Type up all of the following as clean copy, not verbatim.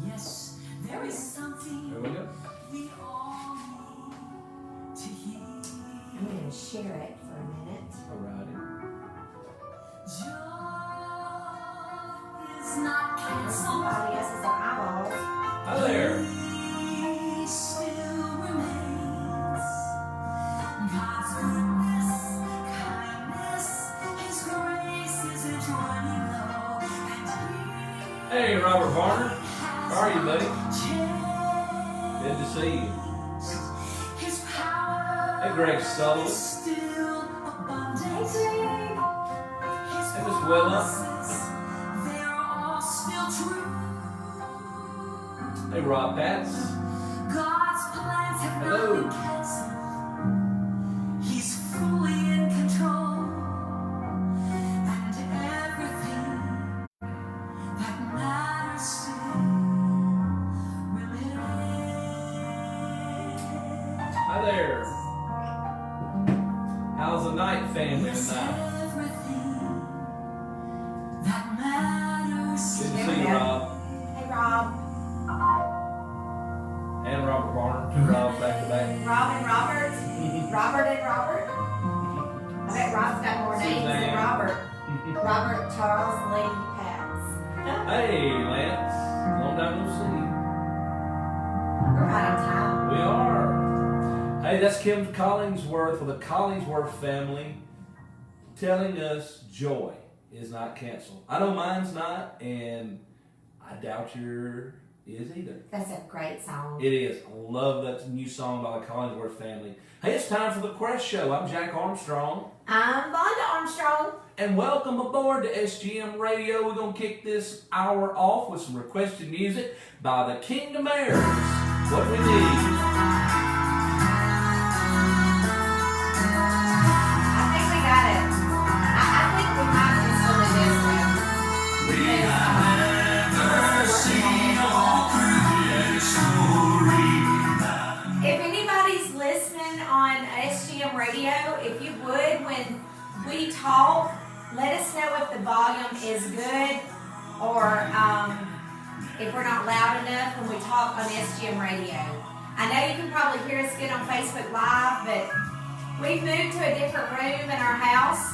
Yes, there is something There we go. we all need to hear. I'm going to share it for a minute. Alrighty. Joy is not canceled. Somebody else is on eyeballs. Hi there. He still remains. God's goodness, kindness, His grace is eternally low, and Hey, Robert Varner. How are you, buddy? Good to see you. His power Hey, Greg Sullivan. is still abundant. Hey, Miss Willa. They're all still true. Hey, Rob Pats. God's plans have Hello. not been canceled. He's fully in control, and everything that matters still remains. Hi there. How's the night family Yes, tonight? everything that matters Good to There see we you, go. Rob. Hey, Rob. And Robert Varner. Two Robs back to back. Rob and Robert. Robert and Robert. I bet Rob's got more names than Suzanne. Robert. Robert Charles Lee Pats. Hey, Lance. Long time no see. We're right on time. We are. Hey, that's Kim Collingsworth for the Collingsworth family telling us joy is not canceled. I know mine's not, and I doubt yours is either. That's a great song. It is. I love that new song by the Collingsworth family. Hey, it's time for the Quest Show. I'm Jack Armstrong. I'm Vonda Armstrong. And welcome aboard to SGM Radio. We're going to kick this hour off with some requested music by the Kingdom Heirs. What we need. I think we got it. I think we might just go to this one. We have never seen all through this story. If anybody's listening on SGM Radio, if you would, when we talk, let us know if the volume is good or if we're not loud enough when we talk on SGM Radio. I know you can probably hear us good on Facebook Live, but we've moved to a different room in our house,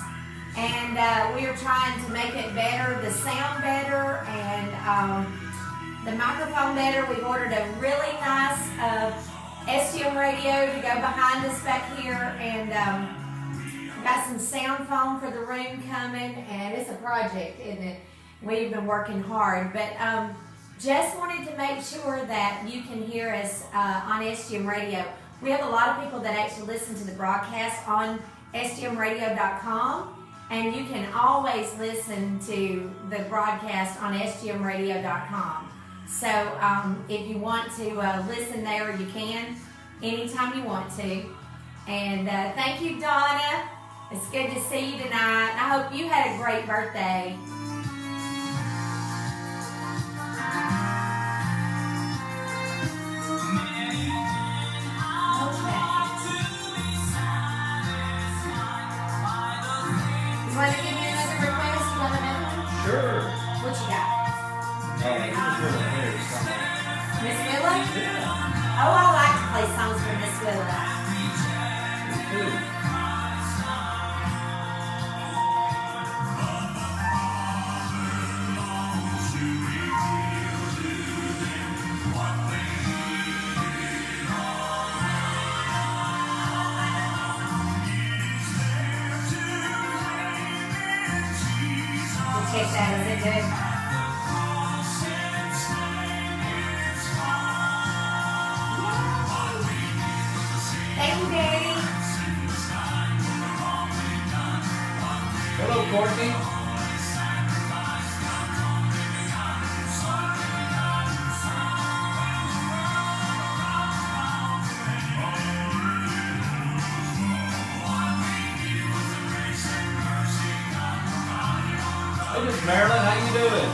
and we are trying to make it better, the sound better, and the microphone better. We've ordered a really nice SGM radio to go behind us back here, and got some sound foam for the room coming, and it's a project, isn't it? We've been working hard, but just wanted to make sure that you can hear us on SGM Radio. We have a lot of people that actually listen to the broadcast on sgmradio.com, and you can always listen to the broadcast on sgmradio.com. So if you want to listen there, you can anytime you want to. And thank you, Donna. It's good to see you tonight. I hope you had a great birthday. You want to give me another request? You want another one? Sure. What you got? Miss Willa? Yeah. Oh, I like to play songs for Miss Willa. Check that, is it good? Thank you, Daddy. Hello, Courtney. Hey, Miss Marilyn, how you doing?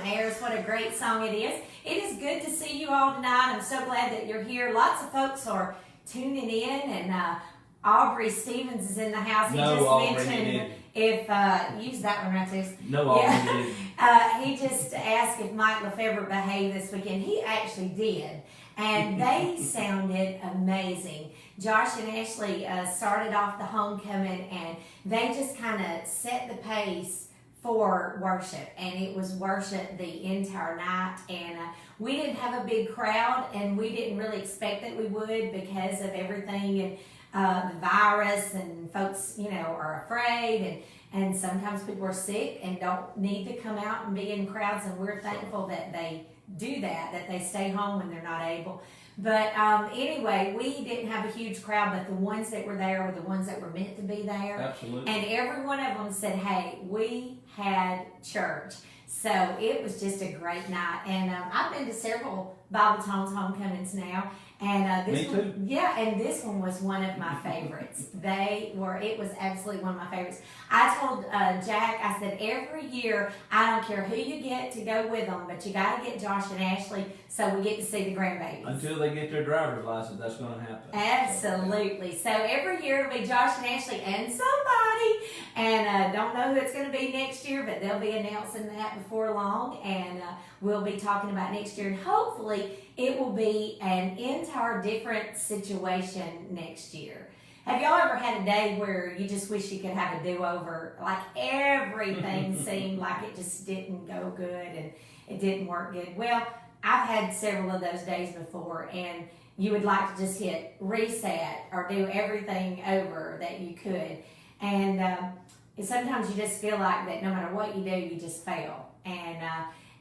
Airs. What a great song it is. It is good to see you all tonight. I'm so glad that you're here. Lots of folks are tuning in, and Aubrey Stevens is in the house. He just mentioned use that one right there. No, Aubrey yeah. He just asked if Mike Lefebvre behaved this weekend. He actually did, and they sounded amazing. Josh and Ashley started off the homecoming, and they just kind of set the pace for worship, and it was worship the entire night. And we didn't have a big crowd, and we didn't really expect that we would because of everything and the virus, and folks, are afraid, and sometimes people are sick and don't need to come out and be in crowds, and we're thankful that they do that they stay home when they're not able. But anyway, we didn't have a huge crowd, but the ones that were there were the ones that were meant to be there. Absolutely. And every one of them said, hey, we had church. So it was just a great night. And I've been to several Bible Tones homecomings now. And Me too. and this one was one of my favorites. It was absolutely one of my favorites. I told Jack, I said, every year, I don't care who you get to go with them, but you got to get Josh and Ashley so we get to see the grandbabies. Until they get their driver's license, that's going to happen. Absolutely. So every year it'll be Josh and Ashley and somebody, and don't know who it's going to be next year, but they'll be announcing that before long, and we'll be talking about next year, and hopefully it will be an entire different situation next year. Have y'all ever had a day where you just wish you could have a do-over? Like everything seemed like it just didn't go good and it didn't work good. Well, I've had several of those days before, and you would like to just hit reset or do everything over that you could. And sometimes you just feel like that no matter what you do, you just fail.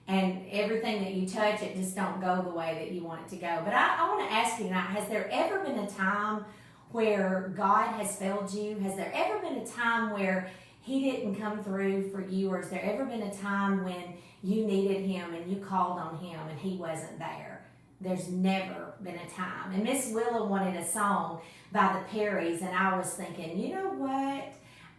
And everything that you touch, it just don't go the way that you want it to go. But I want to ask you tonight, has there ever been a time where God has failed you? Has there ever been a time where He didn't come through for you? Or has there ever been a time when you needed Him and you called on Him and He wasn't there? There's never been a time. And Miss Willa wanted a song by the Perrys, and I was thinking, you know what?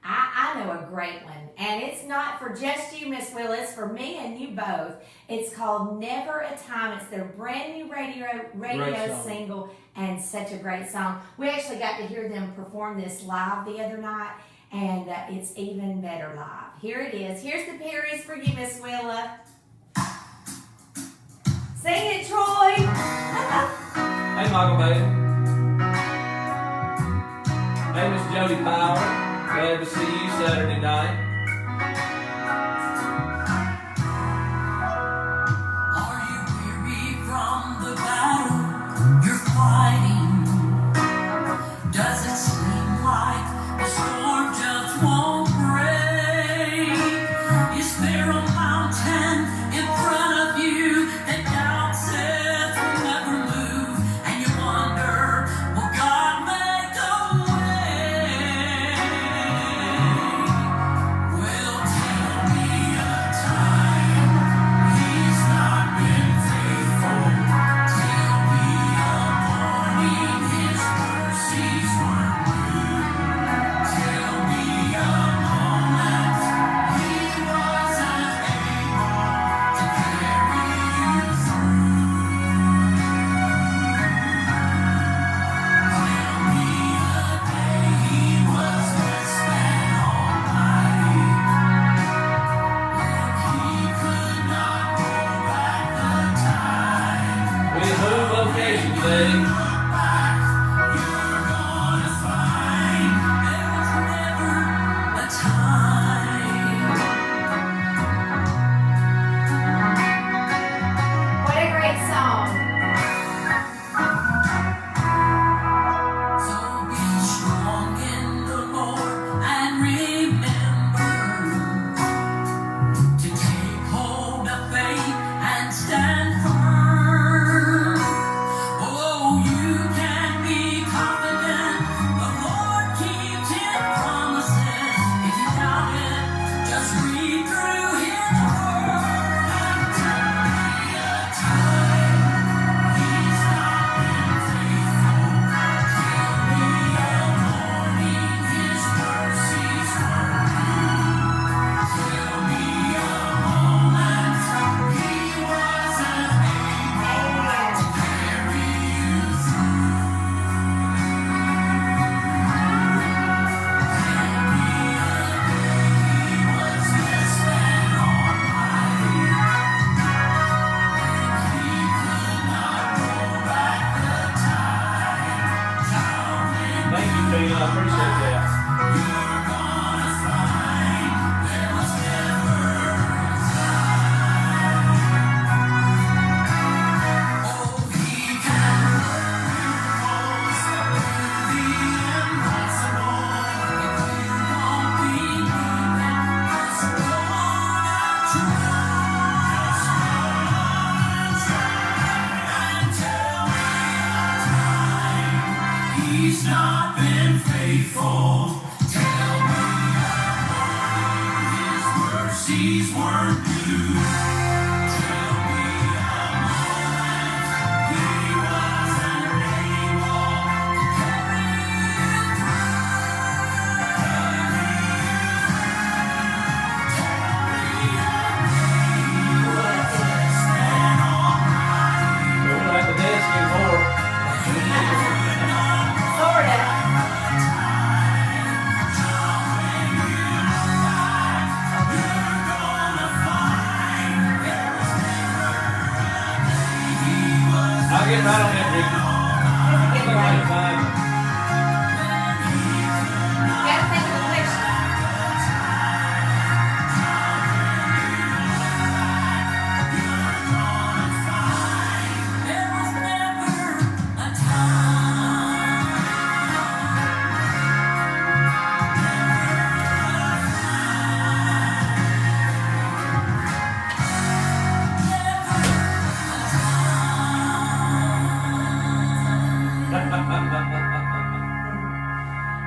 I know a great one, and it's not for just you, Miss Willa, it's for me and you both. It's called Never a Time. It's their brand new radio single, and such a great song. We actually got to hear them perform this live the other night, and it's even better live. Here it is. Here's the Perrys for you, Miss Willa. Sing it, Troy. Hey, Michael baby. Hey, Miss Jody Power. Glad to see you Saturday night. Are you weary from the battle you're fighting? Does it seem like the storm just won't break? Is there a mountain in front of you that doubt says will never move? And you wonder, will God make a way? Well, tell me a time He's not been faithful. Tell me a morning His mercies were new. Tell me a moment He wasn't able to carry you through. Tell me a day He was less than almighty, and He could not go back the time. We move locations, baby. Look back, you're gonna find there was never a time. What a great song. So be strong in the Lord and remember to take hold of faith and stand firm. Oh, you Trina. I appreciate that. You're gonna find there was never a time. Oh, he can miracles do the impossible. If you don't believe it, just gonna try and tell me he's not been faithful. Tell me his mercies weren't due. Tell me he wasn't able to carry you We're going to have to dance anymore. Sorta. I'll get right on that, Ricky. Get I'll right. find it. You gotta think of the picture. There was never a time.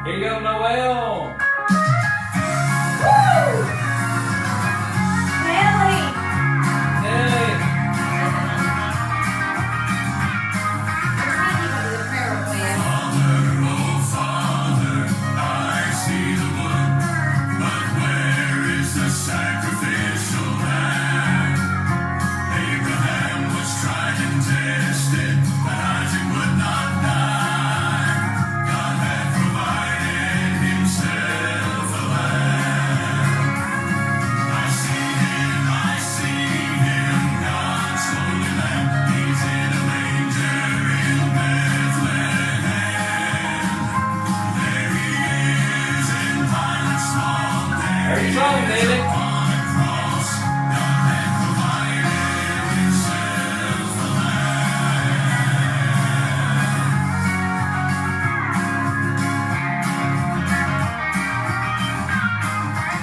Here you go, Noel. Woo! Nelly. Nelly. We're trying to keep up with the prayer request. I see the wood, but where is the sacrificial lamb? Abraham was tried and tested, but Isaac would not die. God had provided himself a lamb. I see him, God's holy lamb. He's in a manger in Bethlehem. There he is in Pilate's small day. There's your song, David. On a cross, God had provided himself a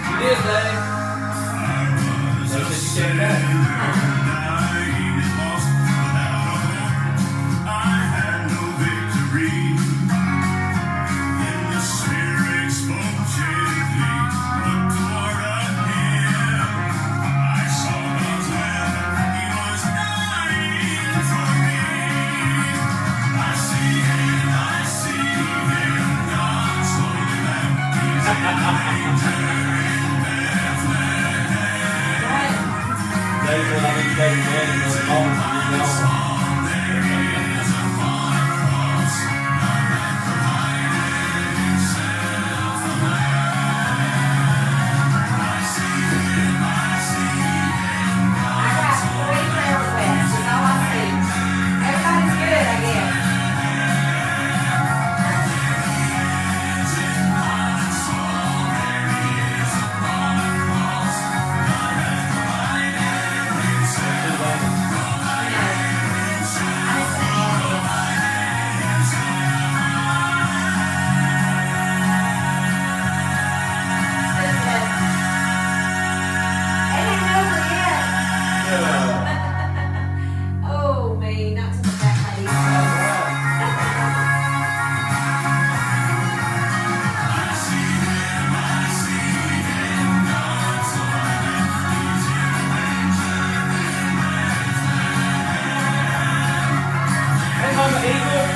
You did, Daddy. They said you came back. dying and lost without a hope. I had no victory. Then the Spirit spoke gently, looked toward a hill. I saw God's Lamb, he was dying for me. I see him, God's holy Lamb. He's in a manger in Bethlehem. David said I need to take his head and those bones and be gone. I got 3 prayer requests. That's all I see. Everybody's good, I guess. Oh, me, not to the back lady. Hey, Mama Eagle.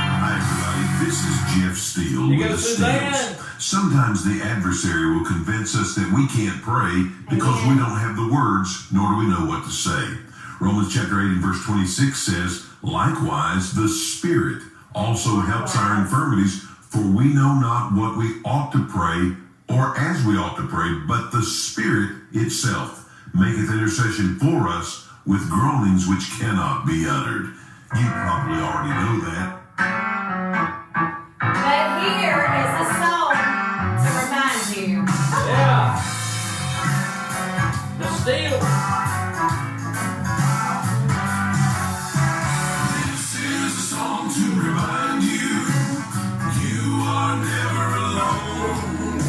Hi everybody, this is Jeff Steele You with go, the Suzanne. Steels. Sometimes the adversary will convince us that we can't pray because we don't have the words, nor do we know what to say. Romans chapter 8 and verse 26 says, likewise, the Spirit also helps our infirmities, for we know not what we ought to pray or as we ought to pray, but the Spirit itself maketh intercession for us with groanings which cannot be uttered. You probably already know that. But here is a song to remind you. Yeah. The steel. This is a song to remind you, you are never alone.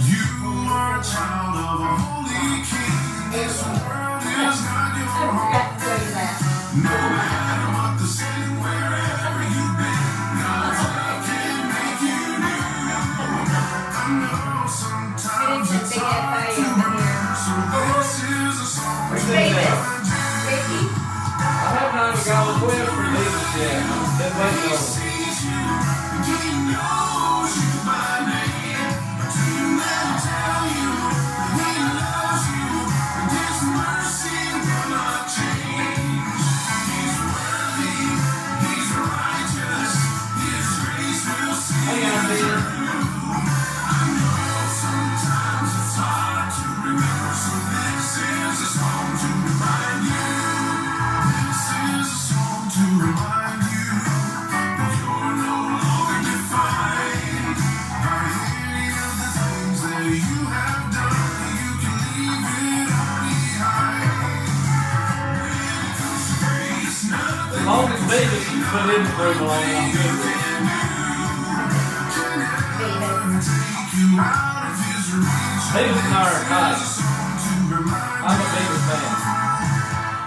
You are a child of a holy king. This world is not your I home. forgot to tell you that. No matter what the sin, wherever you've been, God's love can make you new. I know sometimes It is it's a big hard FA to over here. remember, so this is a song to Davis, remind you. Ricky, I have not even got a request for Jesus yet. I'm been waiting He on it. sees you, and He knows you by name. To never tell you that He loves you, and His mercy will not change. He's worthy, He's righteous, His grace will see Hang you on, Peter. through. I know sometimes it's hard to remember, so this is a song to remind you. This is a song to remind you that you're no longer defined by any of the things that you have done. You can leave it all behind. When it comes to grace, nothing As long as Davis can put him through the lane, I'm good with it. Davis. take you out of His reach. Davis and I are tight. Song to remind I'm a Davis fan.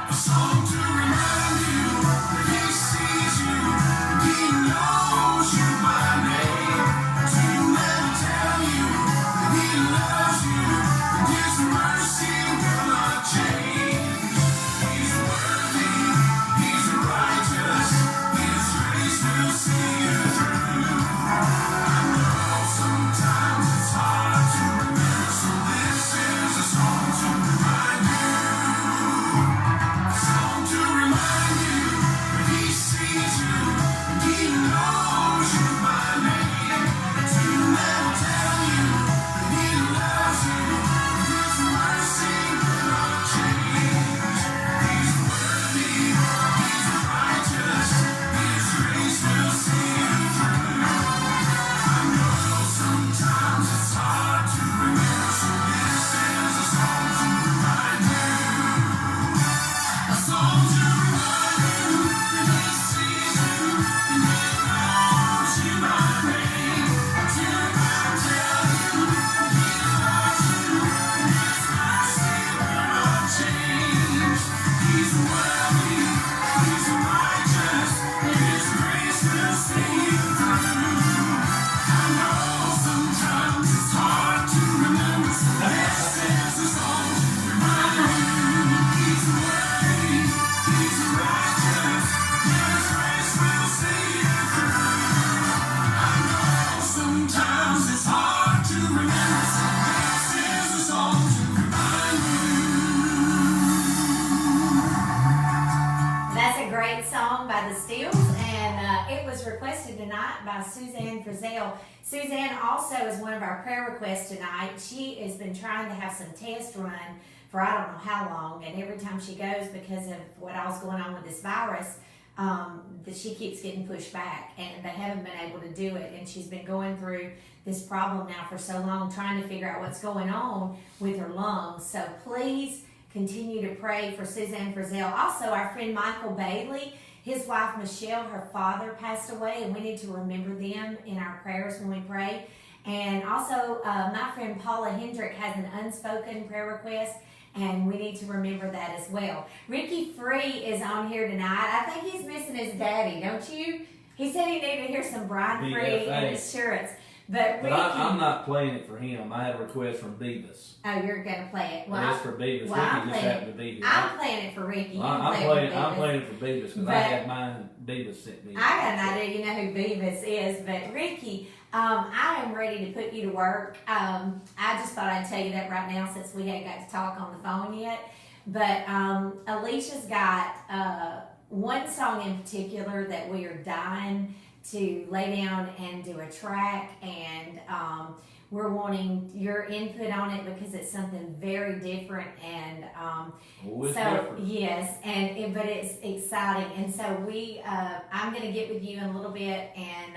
A song to remind you that He sees you and He knows you by name. To never tell you that He loves you and His mercy will not change. He's worthy, He's righteous, His grace will see you through. I know sometimes it's hard to remember, so this is a song to remind you. A song to remind you that He sees you and He knows you by name. To never tell you that He loves you and His mercy will not change. He's worthy, He's righteous, His grace will see you through. I know sometimes it's hard to remember, so this is a song to remind you. A song to remind you that He sees you and He knows you by name. To never tell you that He loves you and His mercy will not change. He's worthy, He's righteous, His grace will see you through. I know sometimes it's hard to remember, so this is a song to remind you. He's worthy, He's righteous, His grace will see you through. I know sometimes it's hard to remember, so this is a song to remind you. That's a great song by the Steels, and it was requested tonight by Suzanne Frizzell. Suzanne also is one of our prayer requests tonight. She has been trying to have some tests run for I don't know how long, and every time she goes, because of what else going on with this virus, that she keeps getting pushed back, and they haven't been able to do it. And she's been going through this problem now for so long, trying to figure out what's going on with her lungs. So please continue to pray for Suzanne Frizzell. Also, our friend Michael Bailey, his wife Michelle, her father passed away, and we need to remember them in our prayers when we pray. And also, my friend Paula Hendrick has an unspoken prayer request, and we need to remember that as well. Ricky Free is on here tonight. I think he's missing his daddy, don't you? He said he needed to hear some Brian Free and Assurance. But Ricky, I'm not playing it for him. I had a request from Beavis. oh, you're gonna play it. Well, It's for Beavis. well, I'm Ricky just playing happened to be here. I'm playing it for Ricky. You can I'm play playing. it for I'm Beavis. playing it for Beavis because I But- had mine. Beavis sent me. I got an idea. You know who Beavis is, but Ricky, I am ready to put you to work. I just thought I'd tell you that right now since we hadn't got to talk on the phone yet. But Alicia's got one song in particular that we are dying to lay down and do a track, and we're wanting your input on it because it's something very different, and Always so different. yes, but it's exciting, and so I'm gonna get with you in a little bit, and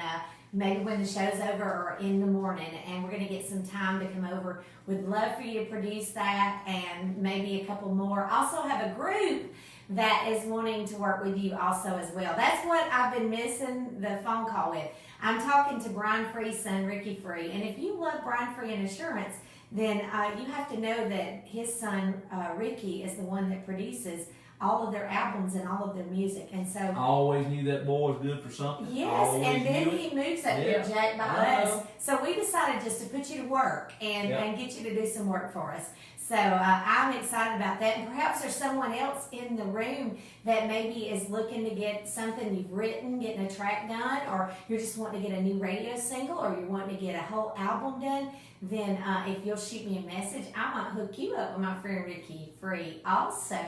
maybe when the show's over or in the morning, and we're gonna get some time to come over. Would love for you to produce that, and maybe a couple more. Also have a group that is wanting to work with you also as well. That's what I've been missing the phone call with. I'm talking to Brian Free's son, Ricky Free, and if you love Brian Free and Assurance, then you have to know that his son, Ricky, is the one that produces all of their albums and all of their music. And so, I always knew that boy was good for something. yes, Always and then knew it. he moves up there, Yeah. Jack, by I us. know. So we decided just to put you to work and get you to do some work for us. So I'm excited about that. And perhaps there's someone else in the room that maybe is looking to get something you've written, getting a track done, or you're just wanting to get a new radio single, or you're wanting to get a whole album done. Then if you'll shoot me a message, I might hook you up with my friend Ricky Free also.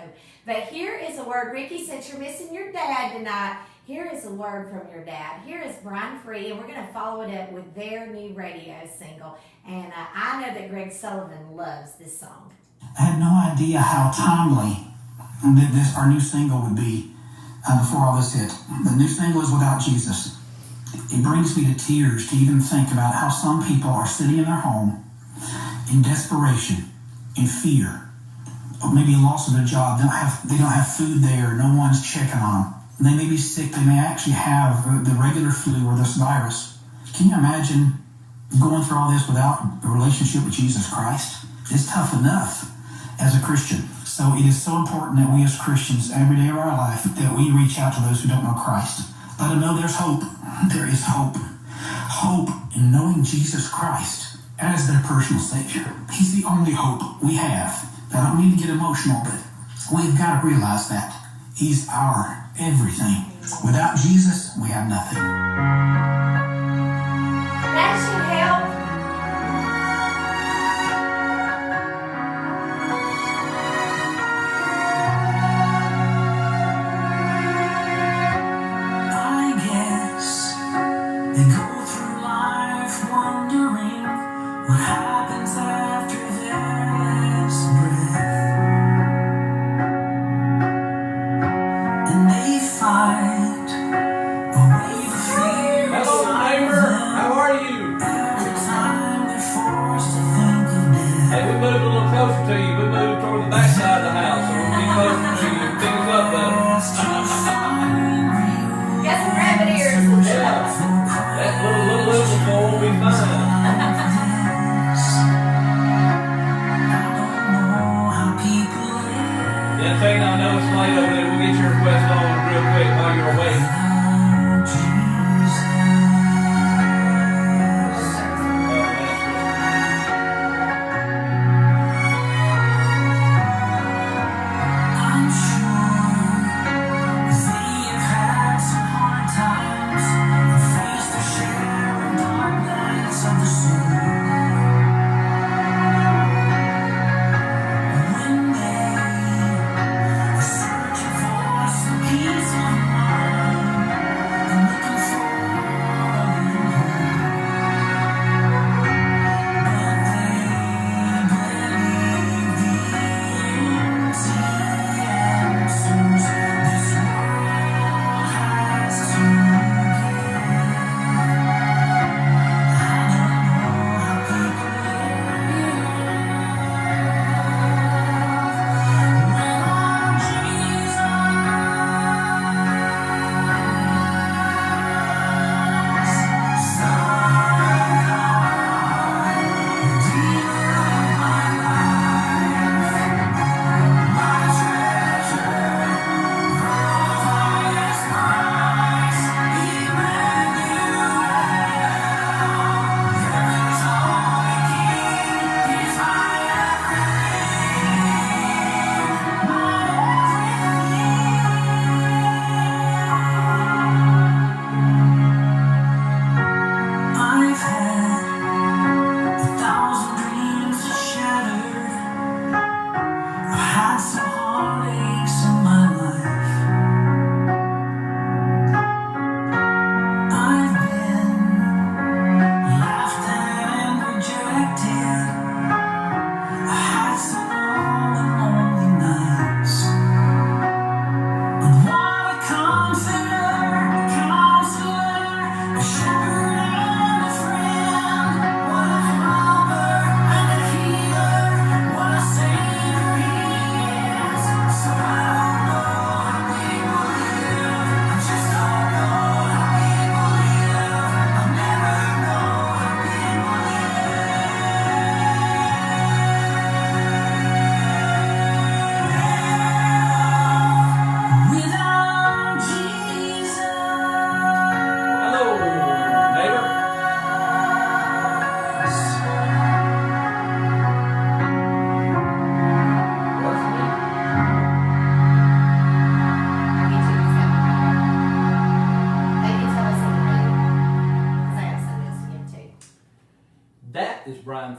But here is a word. Ricky, since you're missing your dad tonight, here is a word from your dad. Here is Brian Free, and we're going to follow it up with their new radio single. And I know that Greg Sullivan loves this song. I had no idea how timely our new single would be before all this hit. The new single is Without Jesus. It brings me to tears to even think about how some people are sitting in their home in desperation, in fear, or maybe loss of their job. They don't have food there. No one's checking on them. They may be sick. They may actually have the regular flu or this virus. Can you imagine going through all this without a relationship with Jesus Christ? It's tough enough as a Christian. So it is so important that we as Christians, every day of our life, that we reach out to those who don't know Christ. Let them know there's hope. There is hope. Hope in knowing Jesus Christ as their personal Savior. He's the only hope we have. I don't mean to get emotional, but we've got to realize that He's our everything. Without Jesus, we have nothing. That should help. I guess they go through life wondering what happens after their last breath, and they fight a wave of fear. Hello, neighbor. How are you? Every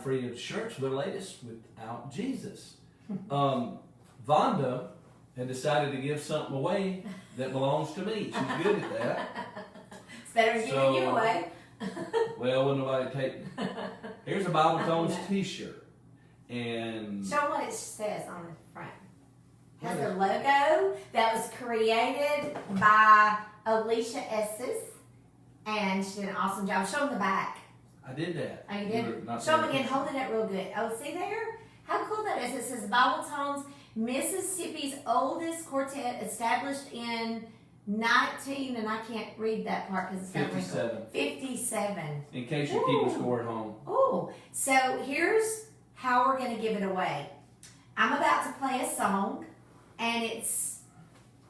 free of shirts for their latest Without Jesus. Vonda had decided to give something away that belongs to me. She's good at that. It's better than giving you away. Well, wouldn't nobody take it. Here's a Bible Tones t-shirt. And Show them what it says on the front. It has a logo that was created by Alicia Estes, and she did an awesome job. Show them the back. I did that. Oh, you were did? not Show them paying again. Hold it up real good. Oh, see there? How cool that is. It says Bible Tones, Mississippi's oldest quartet, established in 19, and I can't read that part because it's not 57. 57. In case you're keeping score at home. Oh, so here's how we're going to give it away. I'm about to play a song, and it's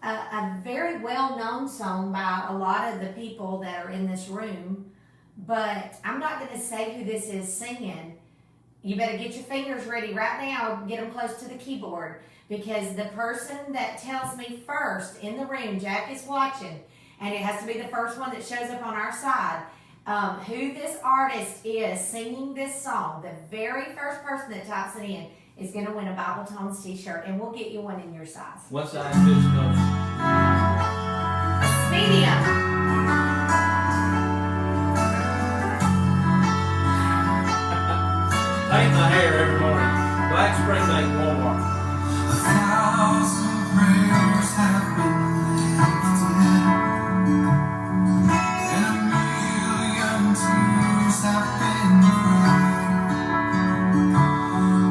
a very well-known song by a lot of the people that are in this room, but I'm not going to say who this is singing. You better get your fingers ready right now, get them close to the keyboard, because the person that tells me first in the room, Jack is watching, and it has to be the first one that shows up on our side, who this artist is singing this song, the very first person that types it in is going to win a Bible Tones t-shirt, and we'll get you one in your size. What size fits most? Medium. Paint my hair every morning. Black spray paint Walmart. 1,000 prayers have been lifted, and 1,000,000 tears have been cried.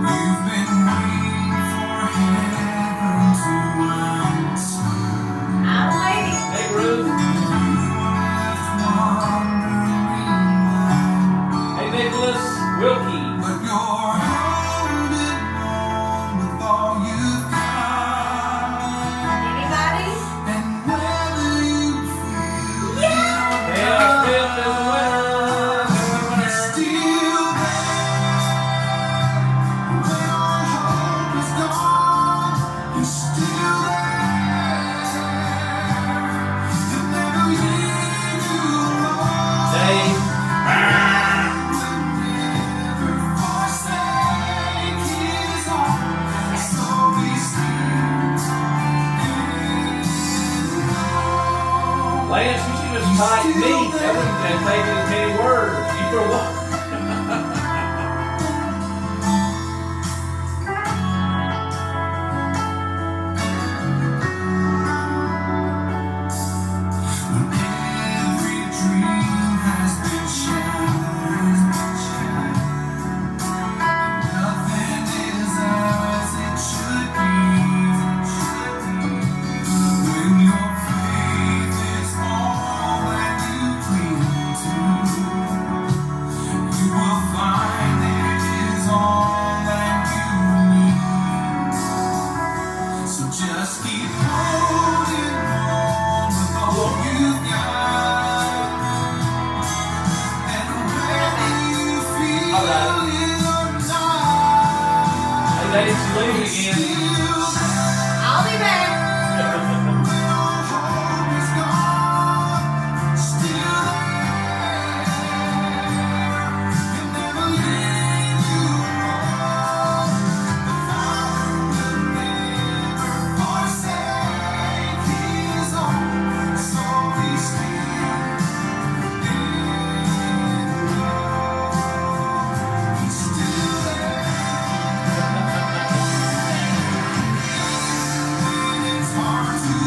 You've been waiting for heaven to answer. I'm waiting. Hey, Ruth. Hey, Nicholas Wilkie. But you're holding on with all you've got, Anybody? and whether you feel Hell, Smith is a winner. you're still there. When all hope is gone, you're still there. He'll never leave you alone. Dave. Lance, you should just type me. That wouldn't take as many words. You for what? Every dream has been shattered. Nothing is as it should be. When your faith is all that you cling to, you will find it is all that you need. So just keep holding on with all you've got, and whether you feel All right. it or Hey, not, Dave, she's leaving again. still there. I'll be back. When all hope is gone, still there. He'll never leave you alone. The Father will never forsake His own. So be still and know He's still there. It's hard to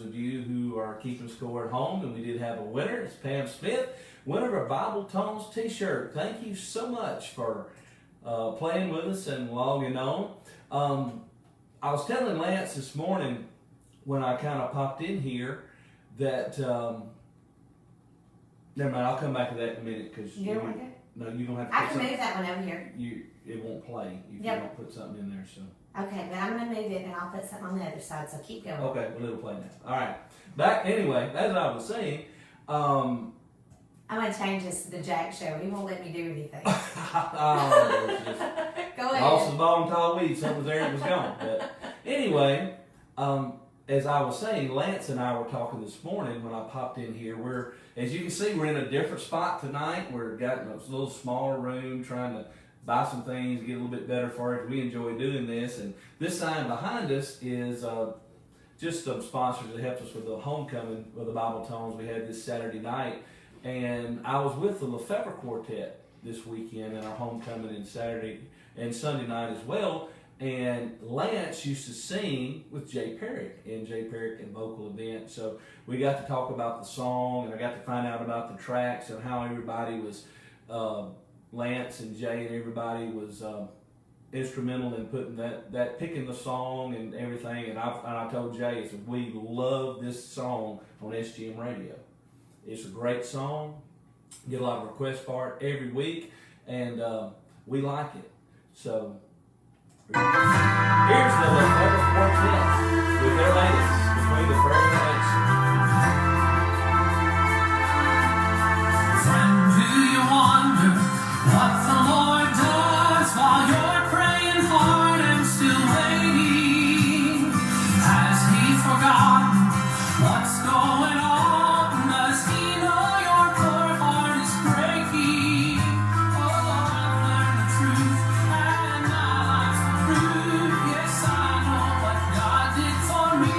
those of you who are keeping score at home, and we did have a winner. It's Pam Smith, winner of our Bible Tones t-shirt. Thank you so much for playing with us and logging on. I was telling Lance this morning when I kind of popped in here that, never mind, I'll come back to that in a minute. Cause You don't want to? No, you don't have to I put can something. move that one over here. It won't play if Yep. you don't put something in there. So Okay, but I'm going to move it and I'll put something on the other side, so keep going. okay, well it'll play now. All right. Anyway, as I was saying, I'm going to change this to the Jack Show. He won't let me do anything. oh, just Go lost ahead. the ball and tall weed. Something was there, it was gone. But anyway, as I was saying, Lance and I were talking this morning when I popped in here. As you can see, we're in a different spot tonight. We're got in a little smaller room, trying to buy some things, get a little bit better for it. We enjoy doing this, and this sign behind us is just some sponsors that helped us with the homecoming of the Bible Tones we had this Saturday night. And I was with the Lefebvre Quartet this weekend in our homecoming and Saturday and Sunday night as well. And Lance used to sing with Jay Perrick in Jay Perrick and vocal event. So we got to talk about the song, and I got to find out about the tracks and how everybody was, Lance and Jay and everybody was instrumental in putting that picking the song and everything. And I told Jay, I said, we love this song on SGM Radio. It's a great song. Get a lot of requests for it every week, and we like it. So here's the Lefebvre Quartet with their latest, Between the Prayer and Answer. Friend, do you wonder what the Lord does while you're praying hard and still waiting? Has He forgotten what's going on? Does He know your poor heart is breaking? Oh, I've learned the truth, and now life's the proof. Yes, I know what God did for me.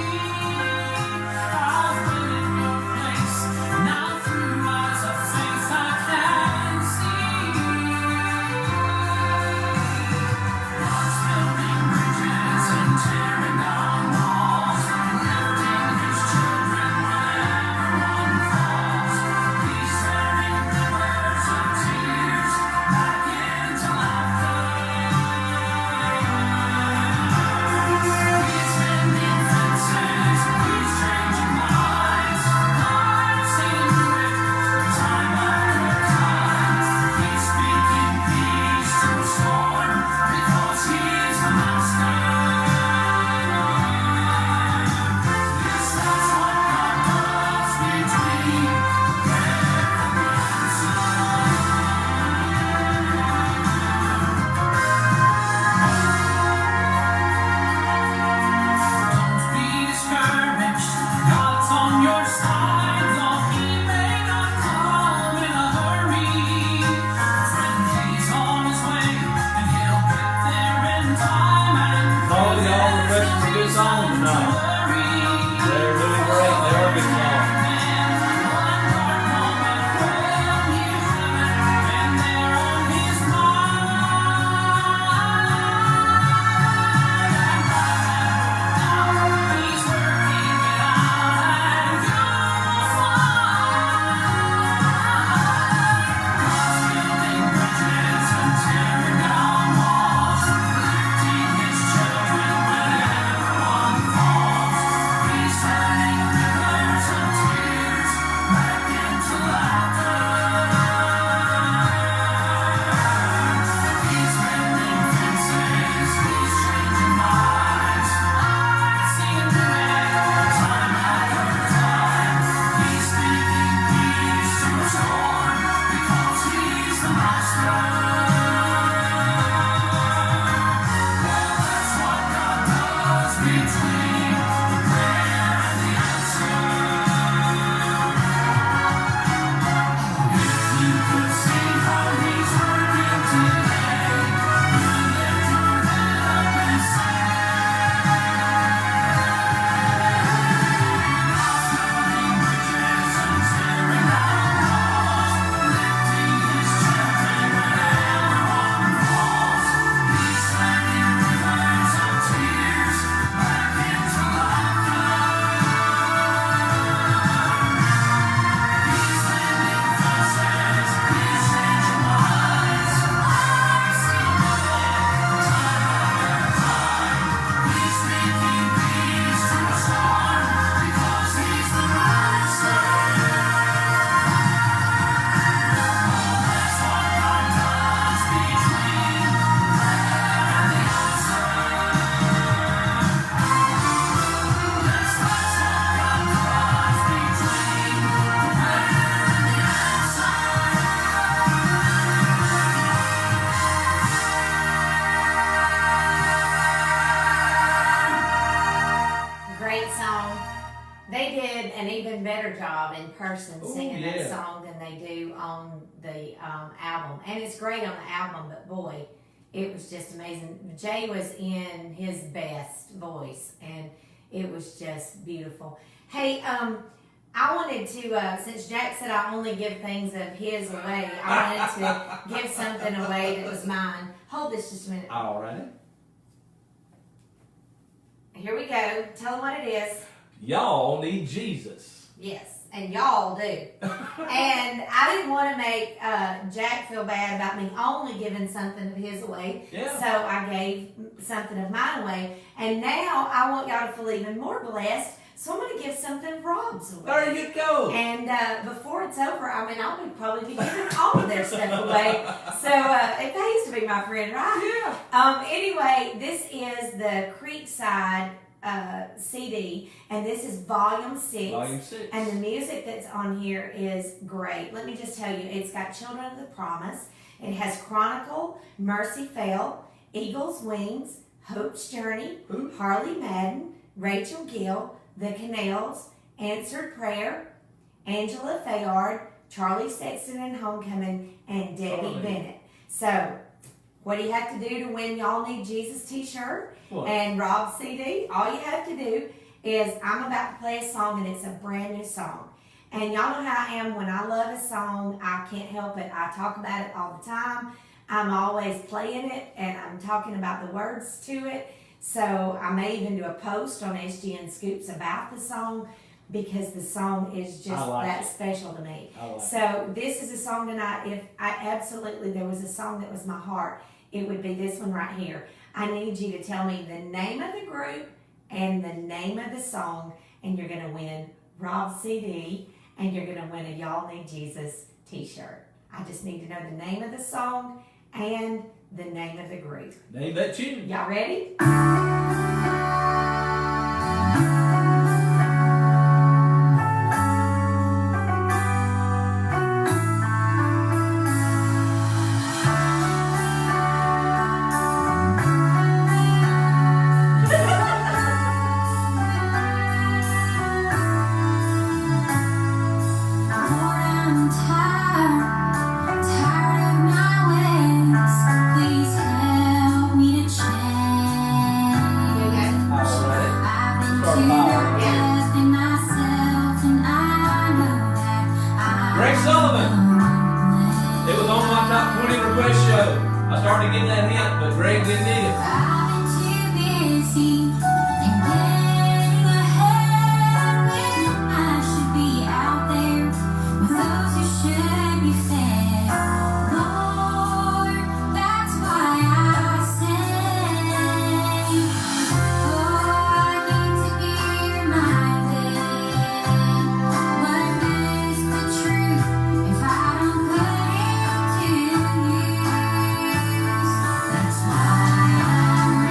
they did an even better job in person Ooh, singing yeah. that song than they do on the album. And it's great on the album, but boy, it was just amazing. Jay was in his best voice, and it was just beautiful. Hey, I wanted to, since Jack said I only give things of his away, I wanted to give something away that was mine. Hold this just a minute. All right. Here we go. Tell them what it is. Y'all need Jesus. Yes, and y'all do. And I didn't want to make Jack feel bad about me only giving something of his away. Yeah. So I gave something of mine away. And now I want y'all to feel even more blessed. So I'm going to give something of Rob's away. There you go. And before it's over, I mean, I'll probably be giving all of their stuff away. So it pays to be my friend, right? Yeah. Anyway, this is the Creekside CD, and this is volume 6. Volume 6. And the music that's on here is great. Let me just tell you, it's got Children of the Promise. It has Chronicle, Mercy Fell, Eagle's Wings, Hope's Journey, Who? Harley Madden, Rachel Gill, The Canals, Answered Prayer, Angela Fayard, Charlie Sexton and Homecoming, and Debbie Charlie. Bennett. So, what do you have to do to win Y'all Need Jesus t-shirt What? and Rob's CD? All you have to do is, I'm about to play a song, and it's a brand new song. And y'all know how I am. When I love a song, I can't help it. I talk about it all the time. I'm always playing it, and I'm talking about the words to it. So I may even do a post on SGN Scoops about the song, because the song is just that special to me. So this is a song tonight. If there was a song that was my heart, it would be this one right here. I need you to tell me the name of the group and the name of the song, and you're going to win Rob's CD, and you're going to win a Y'all Need Jesus t-shirt. I just need to know the name of the song and the name of the group. Name that tune. Y'all ready? Started getting that hint, but Greg didn't need it. I've been too busy and getting ahead when I should be out there with those who should be fed. Lord, that's why I say, oh, I need to be reminded what is the truth if I don't put it to use. That's why I'm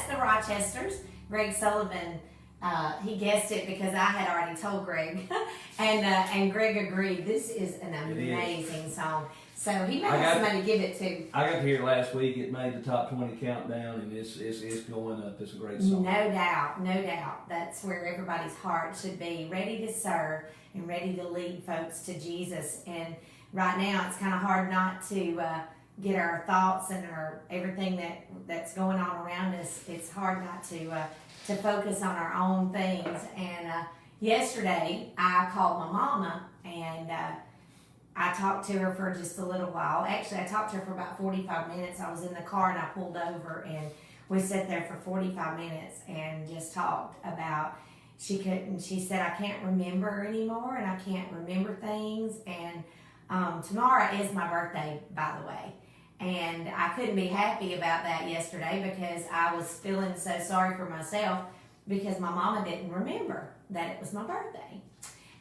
that's the Rochesters. Greg Sullivan, he guessed it because I had already told Greg, and Greg agreed. This is an amazing song. So he may have somebody to give it to. I got to hear it last week. It made the top 20 countdown, and it's going up. It's a great song. No doubt. That's where everybody's heart should be, ready to serve and ready to lead folks to Jesus. And right now, it's kind of hard not to get our thoughts and our everything that's going on around us. It's hard not to focus on our own things. And yesterday, I called my mama and I talked to her for just a little while. Actually, I talked to her for about 45 minutes. I was in the car and I pulled over and we sat there for 45 minutes and just talked about, she said, I can't remember anymore and I can't remember things. And tomorrow is my birthday, by the way. And I couldn't be happy about that yesterday because I was feeling so sorry for myself because my mama didn't remember that it was my birthday.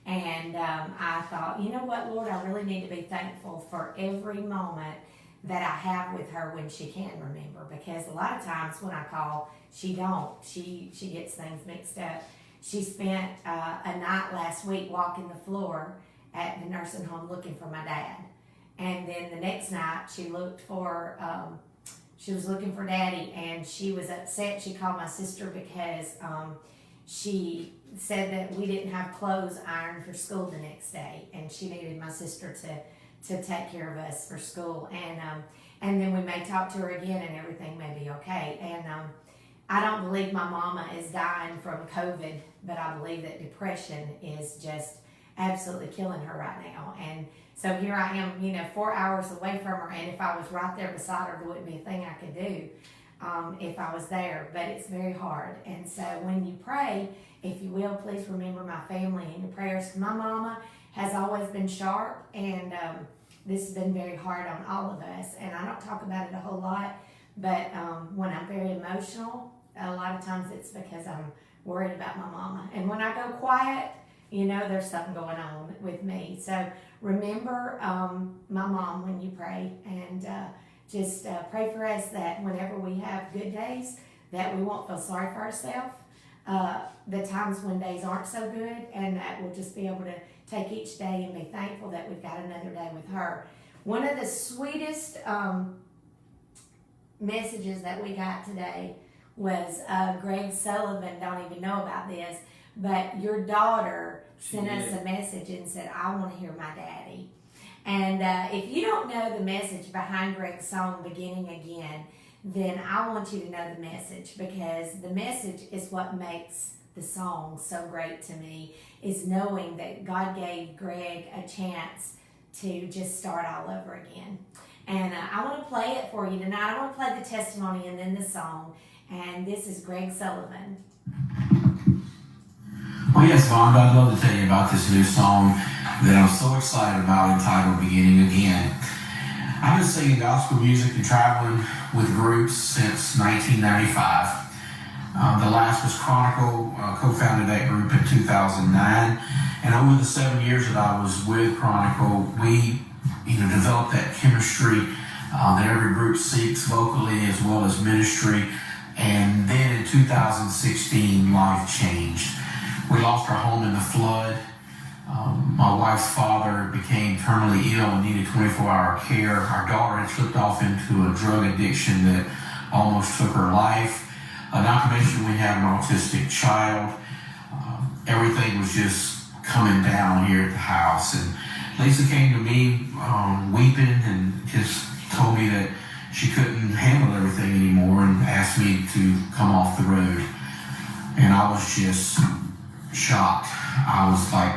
And I thought, you know what, Lord, I really need to be thankful for every moment that I have with her when she can remember. Because a lot of times when I call, she don't. She gets things mixed up. She spent a night last week walking the floor at the nursing home looking for my dad. And then the next night she was looking for Daddy, and she was upset. She called my sister because she said that we didn't have clothes ironed for school the next day, and she needed my sister to take care of us for school. And then we may talk to her again, and everything may be okay. And I don't believe my mama is dying from COVID, but I believe that depression is just absolutely killing her right now. And so here I am, 4 hours away from her, and if I was right there beside her, there wouldn't be a thing I could do if I was there, but it's very hard. And so when you pray, if you will, please remember my family in your prayers. My mama has always been sharp, and this has been very hard on all of us, and I don't talk about it a whole lot, but when I'm very emotional, a lot of times it's because I'm worried about my mama. And when I go quiet, there's something going on with me. So remember my mom when you pray, and just pray for us that whenever we have good days, that we won't feel sorry for ourselves. The times when days aren't so good, and that we'll just be able to take each day and be thankful that we've got another day with her. One of the sweetest messages that we got today was Greg Sullivan. Don't even know about this, but your daughter sent us a message and said, I want to hear my daddy. And if you don't know the message behind Greg's song, Beginning Again, then I want you to know the message, because the message is what makes the song so great to me, is knowing that God gave Greg a chance to just start all over again. And I want to play it for you tonight. I want to play the testimony and then the song. And this is Greg Sullivan. Well, yes, Vonda, I'd love to tell you about this new song that I'm so excited about, entitled Beginning Again. I've been singing gospel music and traveling with groups since 1995. The last was Chronicle, co-founded that group in 2009. And over the 7 years that I was with Chronicle, we developed that chemistry that every group seeks, vocally as well as ministry. And then in 2016, life changed. We lost our home in the flood. My wife's father became terminally ill and needed 24-hour care. Our daughter had slipped off into a drug addiction that almost took her life. Not to mention we had an autistic child. Everything was just coming down here at the house. And Lisa came to me weeping and just told me that she couldn't handle everything anymore and asked me to come off the road. And I was just shocked. I was like,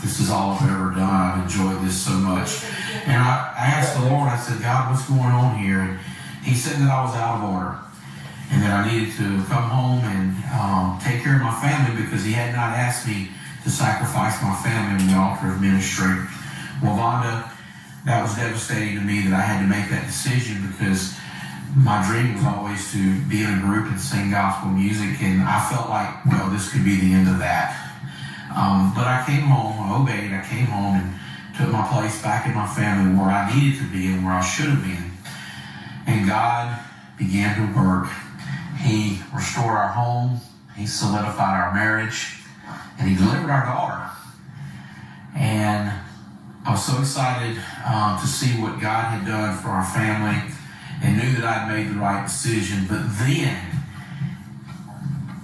this is all I've ever done. I've enjoyed this so much. And I asked the Lord, I said, God, what's going on here? And he said that I was out of order and that I needed to come home and take care of my family, because he had not asked me to sacrifice my family on the altar of ministry. Well, Vonda, that was devastating to me that I had to make that decision, because my dream was always to be in a group and sing gospel music, and I felt like, well, this could be the end of that. But I came home, I obeyed, I came home and took my place back in my family where I needed to be and where I should have been. And God began to work. He restored our home. He solidified our marriage. And he delivered our daughter. And I was so excited to see what God had done for our family and knew that I'd made the right decision. But then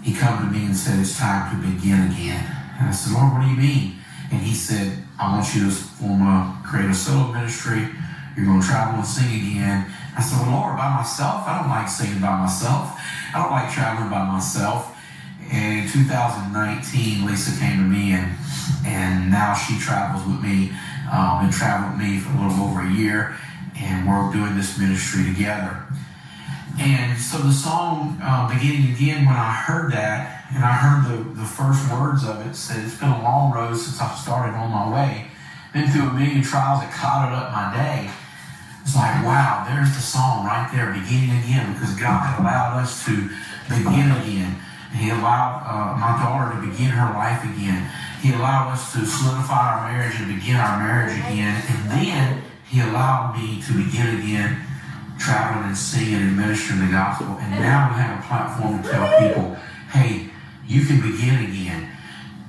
he come to me and said, it's time to begin again. And I said, Lord, what do you mean? And he said, I want you to create a solo ministry. You're going to travel and sing again. I said, well, Lord, by myself? I don't like singing by myself. I don't like traveling by myself. And in 2019, Lisa came to me, and now she travels with me, and traveled with me for a little over a year, and we're doing this ministry together. And so the song, Beginning Again, when I heard that, and I heard the first words of it, said, it's been a long road since I started on my way. Been through a million trials that clouded up my day. It's like, wow, there's the song right there, Beginning Again, because God allowed us to begin again. He allowed my daughter to begin her life again. He allowed us to solidify our marriage and begin our marriage again. And then he allowed me to begin again, traveling and singing and ministering the gospel. And now we have a platform to tell people, hey, you can begin again.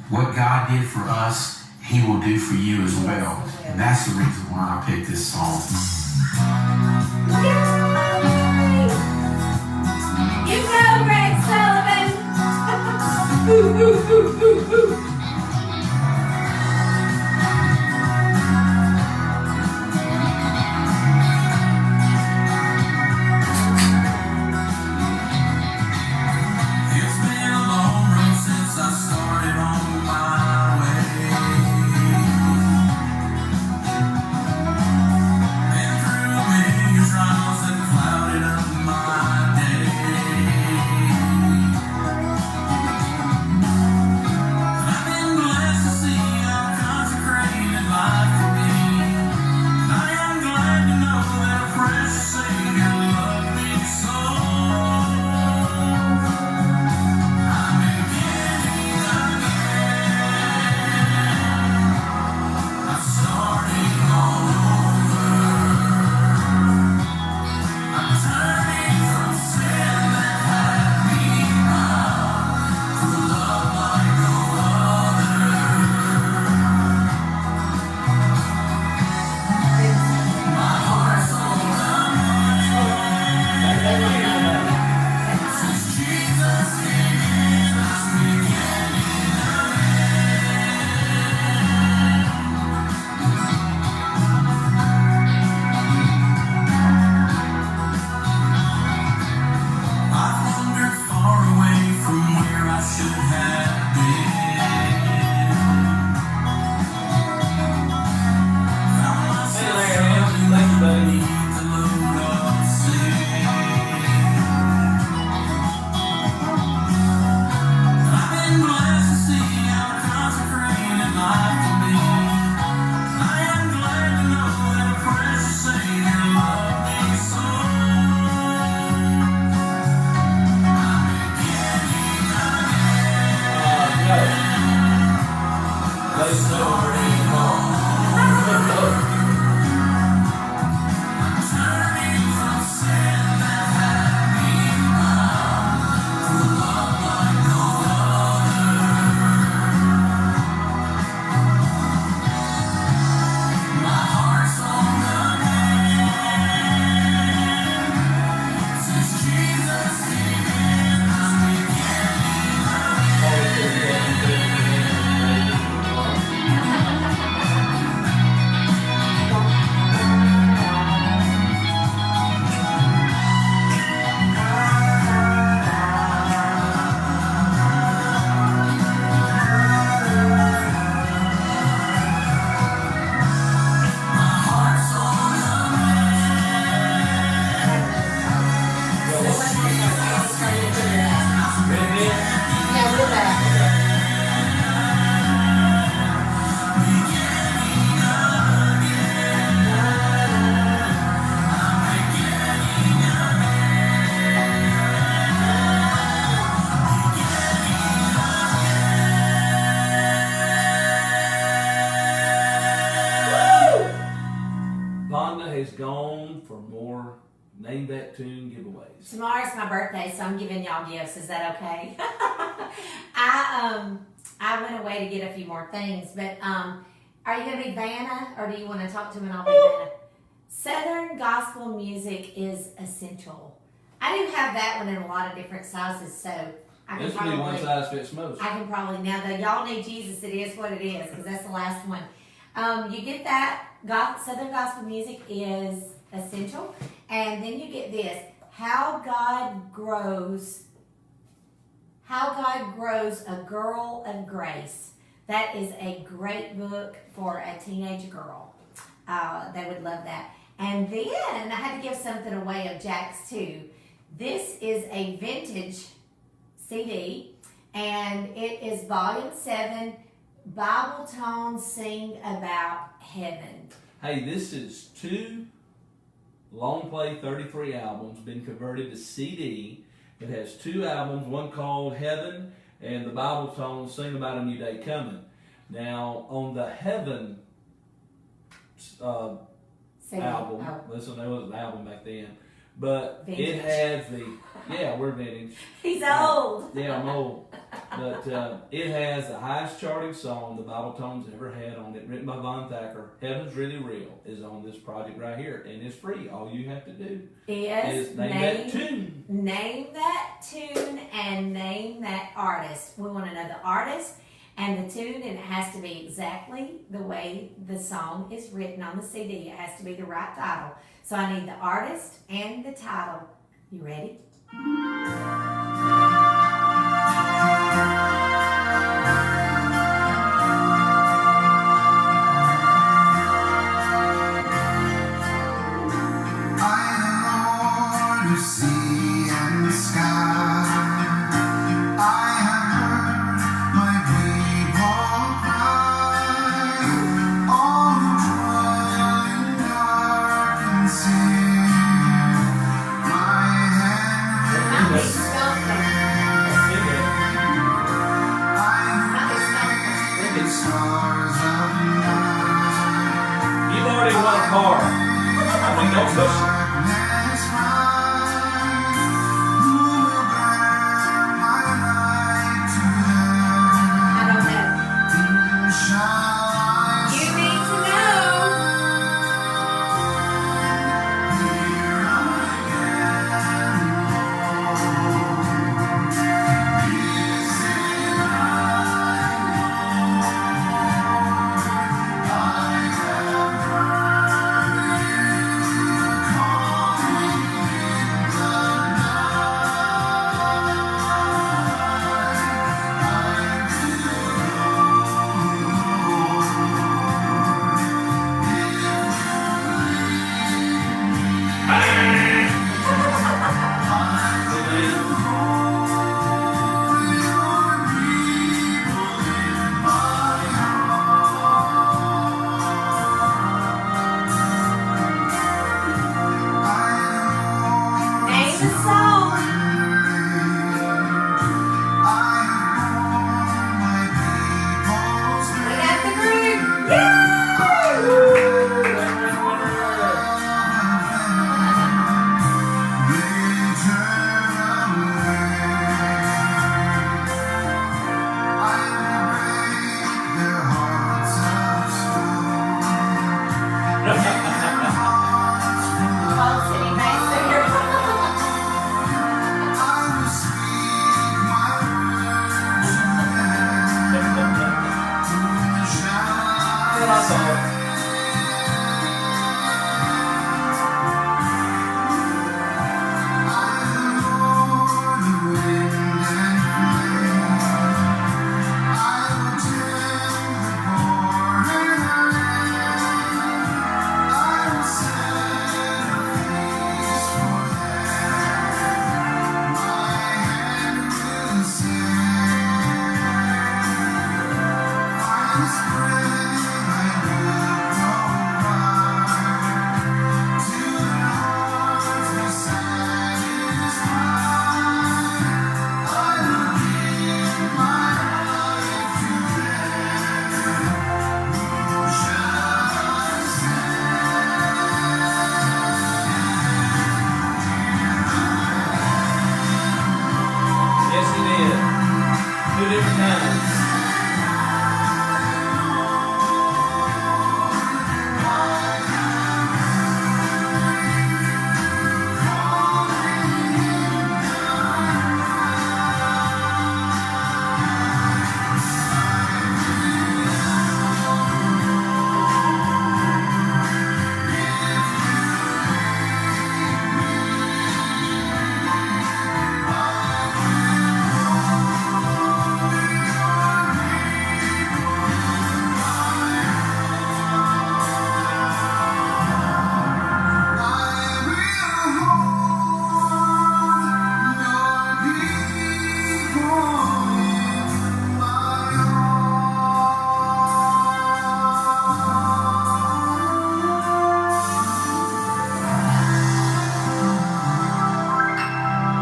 What God did for us, he will do for you as well. And that's the reason why I picked this song. You go, Greg Sullivan. Ooh, ooh, ooh, ooh, ooh. It's been a long road since I started on my way. Been through a million trials that clouded up my day. I name that tune giveaways. Tomorrow's my birthday, so I'm giving y'all gifts. Is that okay? I went away to get a few more things, but are you gonna be Vanna, or do you want to talk to me and I'll be Vanna? Southern gospel music is essential. I do have that one in a lot of different sizes, so I can This will be one probably. size fits most. I can probably now that y'all need Jesus, it is what it is because that's the last one. You get that Southern gospel music is essential, and then you get this: how God grows a girl of grace. That is a great book for a teenage girl. They would love that. And then I had to give something away of Jack's too. This is a vintage CD, and it is Volume 7, Bible Tones Sing About Heaven. Hey, this is 2 long play 33 albums been converted to CD. It has 2 albums, one called Heaven and the Bible Tones Sing About a New Day Coming. Now, on the Heaven Sing. album, Oh, listen, there was an album back then, but Vintage. it has we're vintage. he's old. Yeah, I'm old. But it has the highest charting song the Bible Tones ever had on it, written by Vonda. Heaven's Really Real is on this project right here, and it's free. All you have to do is name that tune. Name that tune and name that artist. We want to know the artist and the tune, and it has to be exactly the way the song is written on the CD. It has to be the right title. So I need the artist and the title. You ready? You've already won a car. I mean, don't push it. I don't know. You need to know. Name the song. We got the group. All City Bass Singer. Spring, did. 2 different times.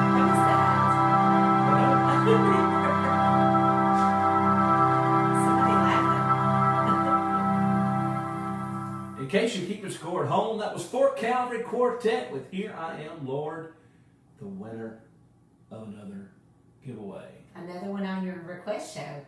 What is that? Somebody laughing. In case you're keeping score at home, that was Fort Calvary Quartet with Here I Am, Lord, the winner of another giveaway. Another one on your request show.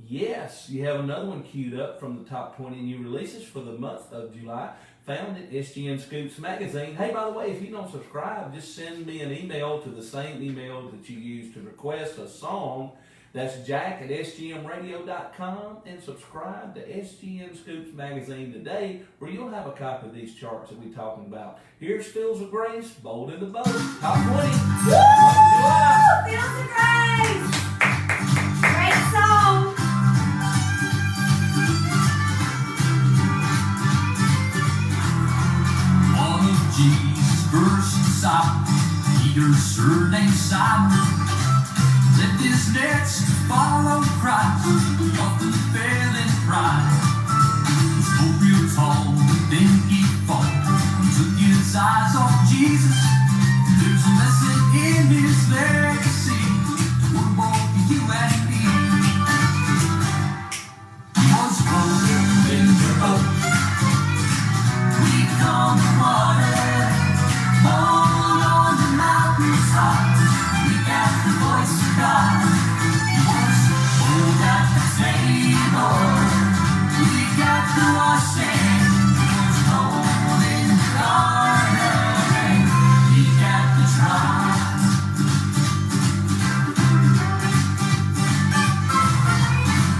Yes, you have another one queued up from the top 20 new releases for the month of July, found at SGN Scoops Magazine. Hey, by the way, if you don't subscribe, just send me an email to the same email that you use to request a song. That's jack at sgmradio.com, and subscribe to SGN Scoops Magazine today, where you'll have a copy of these charts that we're talking about. Here's Fields of Grace, Bold in the Boat, top 20. Woo! Fields of Grace! Great song! One of Jesus' first disciples, Peter's surname Simon, left his nets to follow Christ, often fell in pride. He spoke real tall, but then he fought, and took his eyes off Jesus. There's a lesson in his legacy to work both for you and me. He was floating in the boat. We come to water, hold on the mountains high. We got the voice of God. He was hold at the table. We got the washing. He was cold in the garden. We got the trial.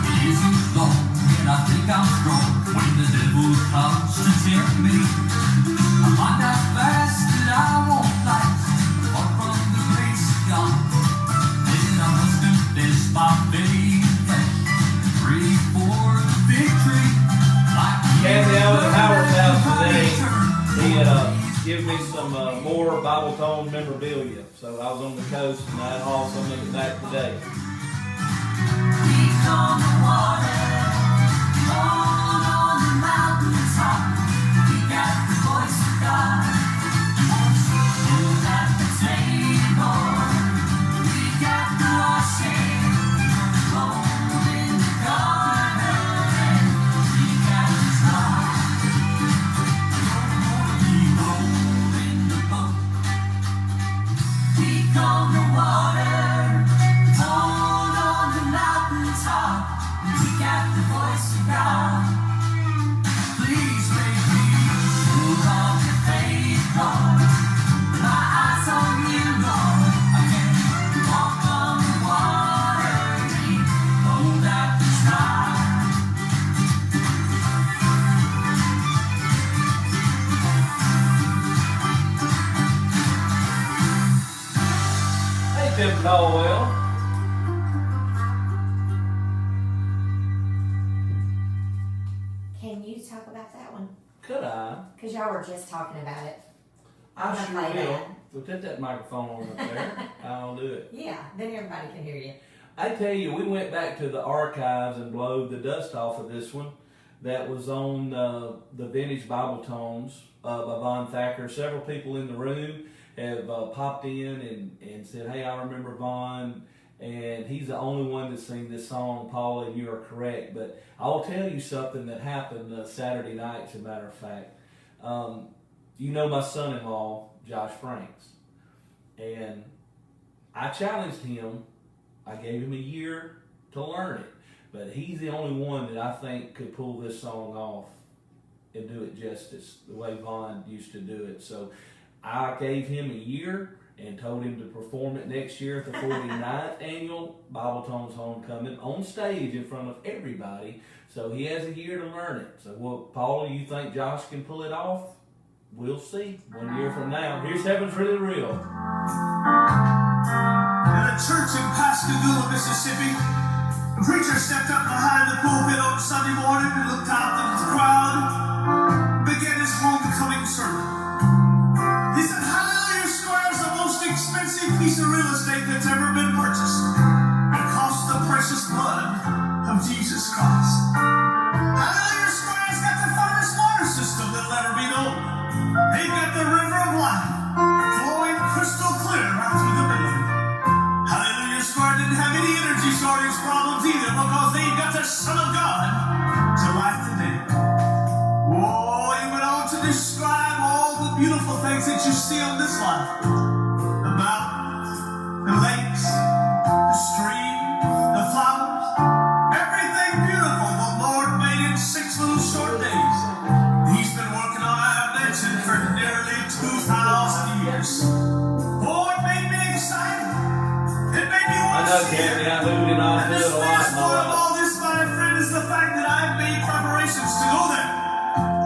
It isn't long, and I think I'm strong. When the devil comes to tempt me, I find out fast that I won't last. Apart from the grace of God, then I must confess my faith and pray for the victory. Like Kathy, I was at Howard's house today. He gave me some more Bible Tone memorabilia. So I was on the coast and I hauled some of it back today. we come to water, hold on the mountains high. We got the voice of God. Hold at the table. We got the washing. Cold in the garden. We got the trial. We roll in the boat. We come to water. Hold on the mountains high. We got the voice of God. Please make me hold on to faith, Lord. My eyes on you, Lord. I can walk on the water. Hold at the trial. Hey, Tim Caldwell. Can you talk about that one? Could I? Because y'all were just talking about it. I I'm sure gonna play will. that. We'll put that microphone on up there. I'll do it. Yeah, then everybody can hear you. I tell you, we went back to the archives and blowed the dust off of this one that was on the Vintage Bible Tones by Von Thacker. Several people in the room have popped in and said, hey, I remember Von, and he's the only one that's sing this song, Paul, and you are correct. But I'll tell you something that happened Saturday night, as a matter of fact. You know my son-in-law, Josh Franks, and I challenged him. I gave him a year to learn it. But he's the only one that I think could pull this song off and do it justice the way Vonda used to do it. So I gave him a year and told him to perform it next year at the 49th annual Bible Tones Homecoming on stage in front of everybody. So he has a year to learn it. So, well, Paula, you think Josh can pull it off? We'll see 1 year from now. Here's Heaven's Really Real. In a church in Pascagoula, Mississippi, a preacher stepped up behind the pulpit on Sunday morning and looked out at the crowd and began his homecoming sermon. He said, Hallelujah Square is the most expensive piece of real estate that's ever been purchased. It cost the precious blood of Jesus Christ. Hallelujah Square has got the finest water system that'll ever be known. They've got the river of life flowing crystal clear right through the building. Hallelujah Square didn't have any energy shortage problems either because they've got the Son of God to life today. Oh, he went on to describe all the beautiful things that you see on this life. The mountains, the lakes, the streams, the flowers, everything beautiful the Lord made in 6 little short days. He's been working on our mansion for nearly 2,000 years. Oh, it made me excited. It made me want to see it. I moved it on And to the it a lot best part of more. all this, my friend, is the fact that I've made preparations to go there,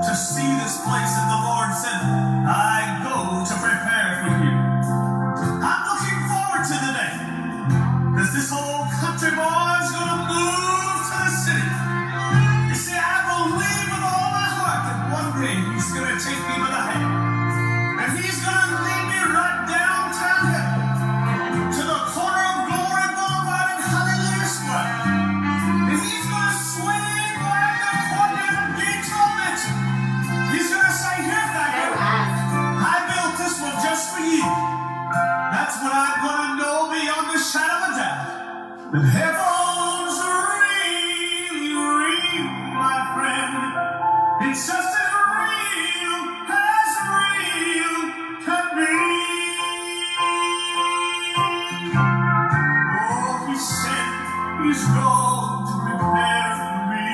to see this place that the Lord said, I go to prepare for you. I'm looking forward to the day, because this whole country boy is going to move to the city. You see, I believe with all my heart that one day he's going to take me by the hand, and he's going to lead me right downtown here to the corner of Glory Boulevard and Hallelujah Square. And he's going to swing right the courtyard gates of Mansion. He's going to say, here, Thacker, I built this one just for you. That's what I'm going to know beyond the shadow of a doubt. That heaven's really real, my friend. It's just as real can be. Oh, he said he's going to prepare for me.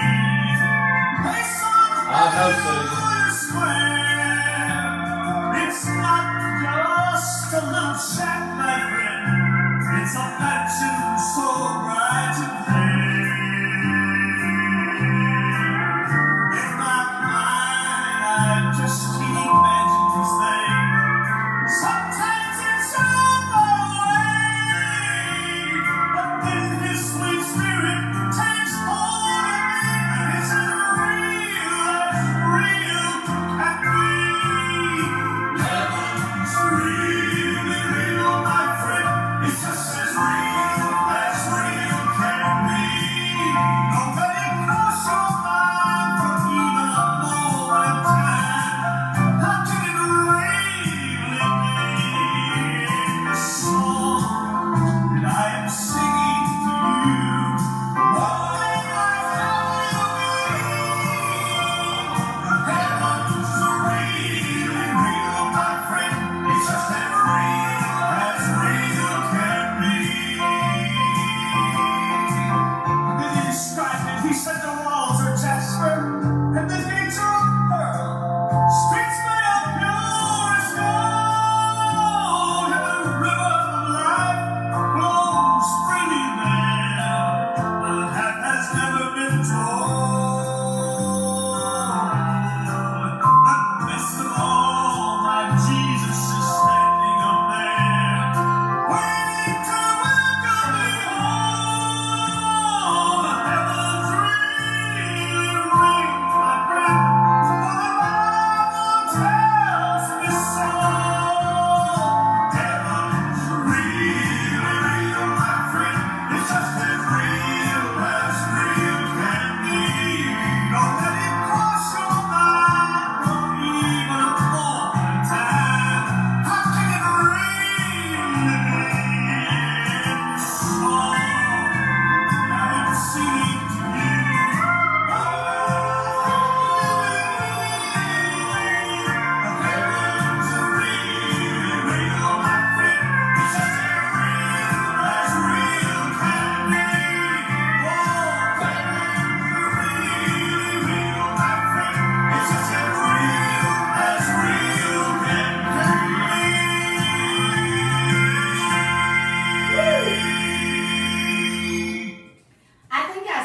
Hey, son, I know, Susan. Hallelujah Square. It's not just a little shack, my friend. It's a mansion so bright and fair. In my mind, I just can't imagine these things. Sometimes it's so far away, but then His sweet Spirit takes hold of me, and it's as real can be. Heaven's really real, my friend. It's just as real can be. Nobody cross your mind for even a moment in time. How can it really be the song that I am singing to you? One thing I know you'll be. Heaven's really real, my friend. It's just as real can be. And then he described it. He said the walls are jasper and the gates are of pearl. Streets made of purest gold, and the river of life flows freely there. The path has never been told. But best of all, my Jesus is standing up there, waiting to welcome me home. Heaven's real.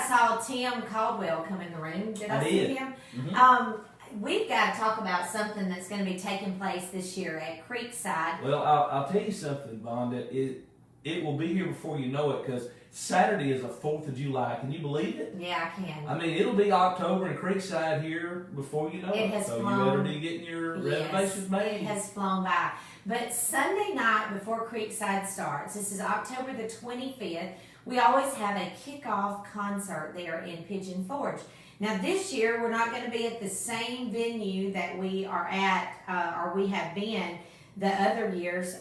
saw Tim Caldwell come in the room. Did I see did. him? Mhm. We've got to talk about something that's going to be taking place this year at Creekside. Well, I'll tell you something, Vonda. It will be here before you know it, because Saturday is the 4th of July. Can you believe it? Yeah, I can. I mean, it'll be October in Creekside here before you know it. It has so flown. you better be getting your reservations made. It has flown by. But Sunday night before Creekside starts, this is October the 25th, we always have a kickoff concert there in Pigeon Forge. Now this year, we're not going to be at the same venue that we are at, or we have been the other years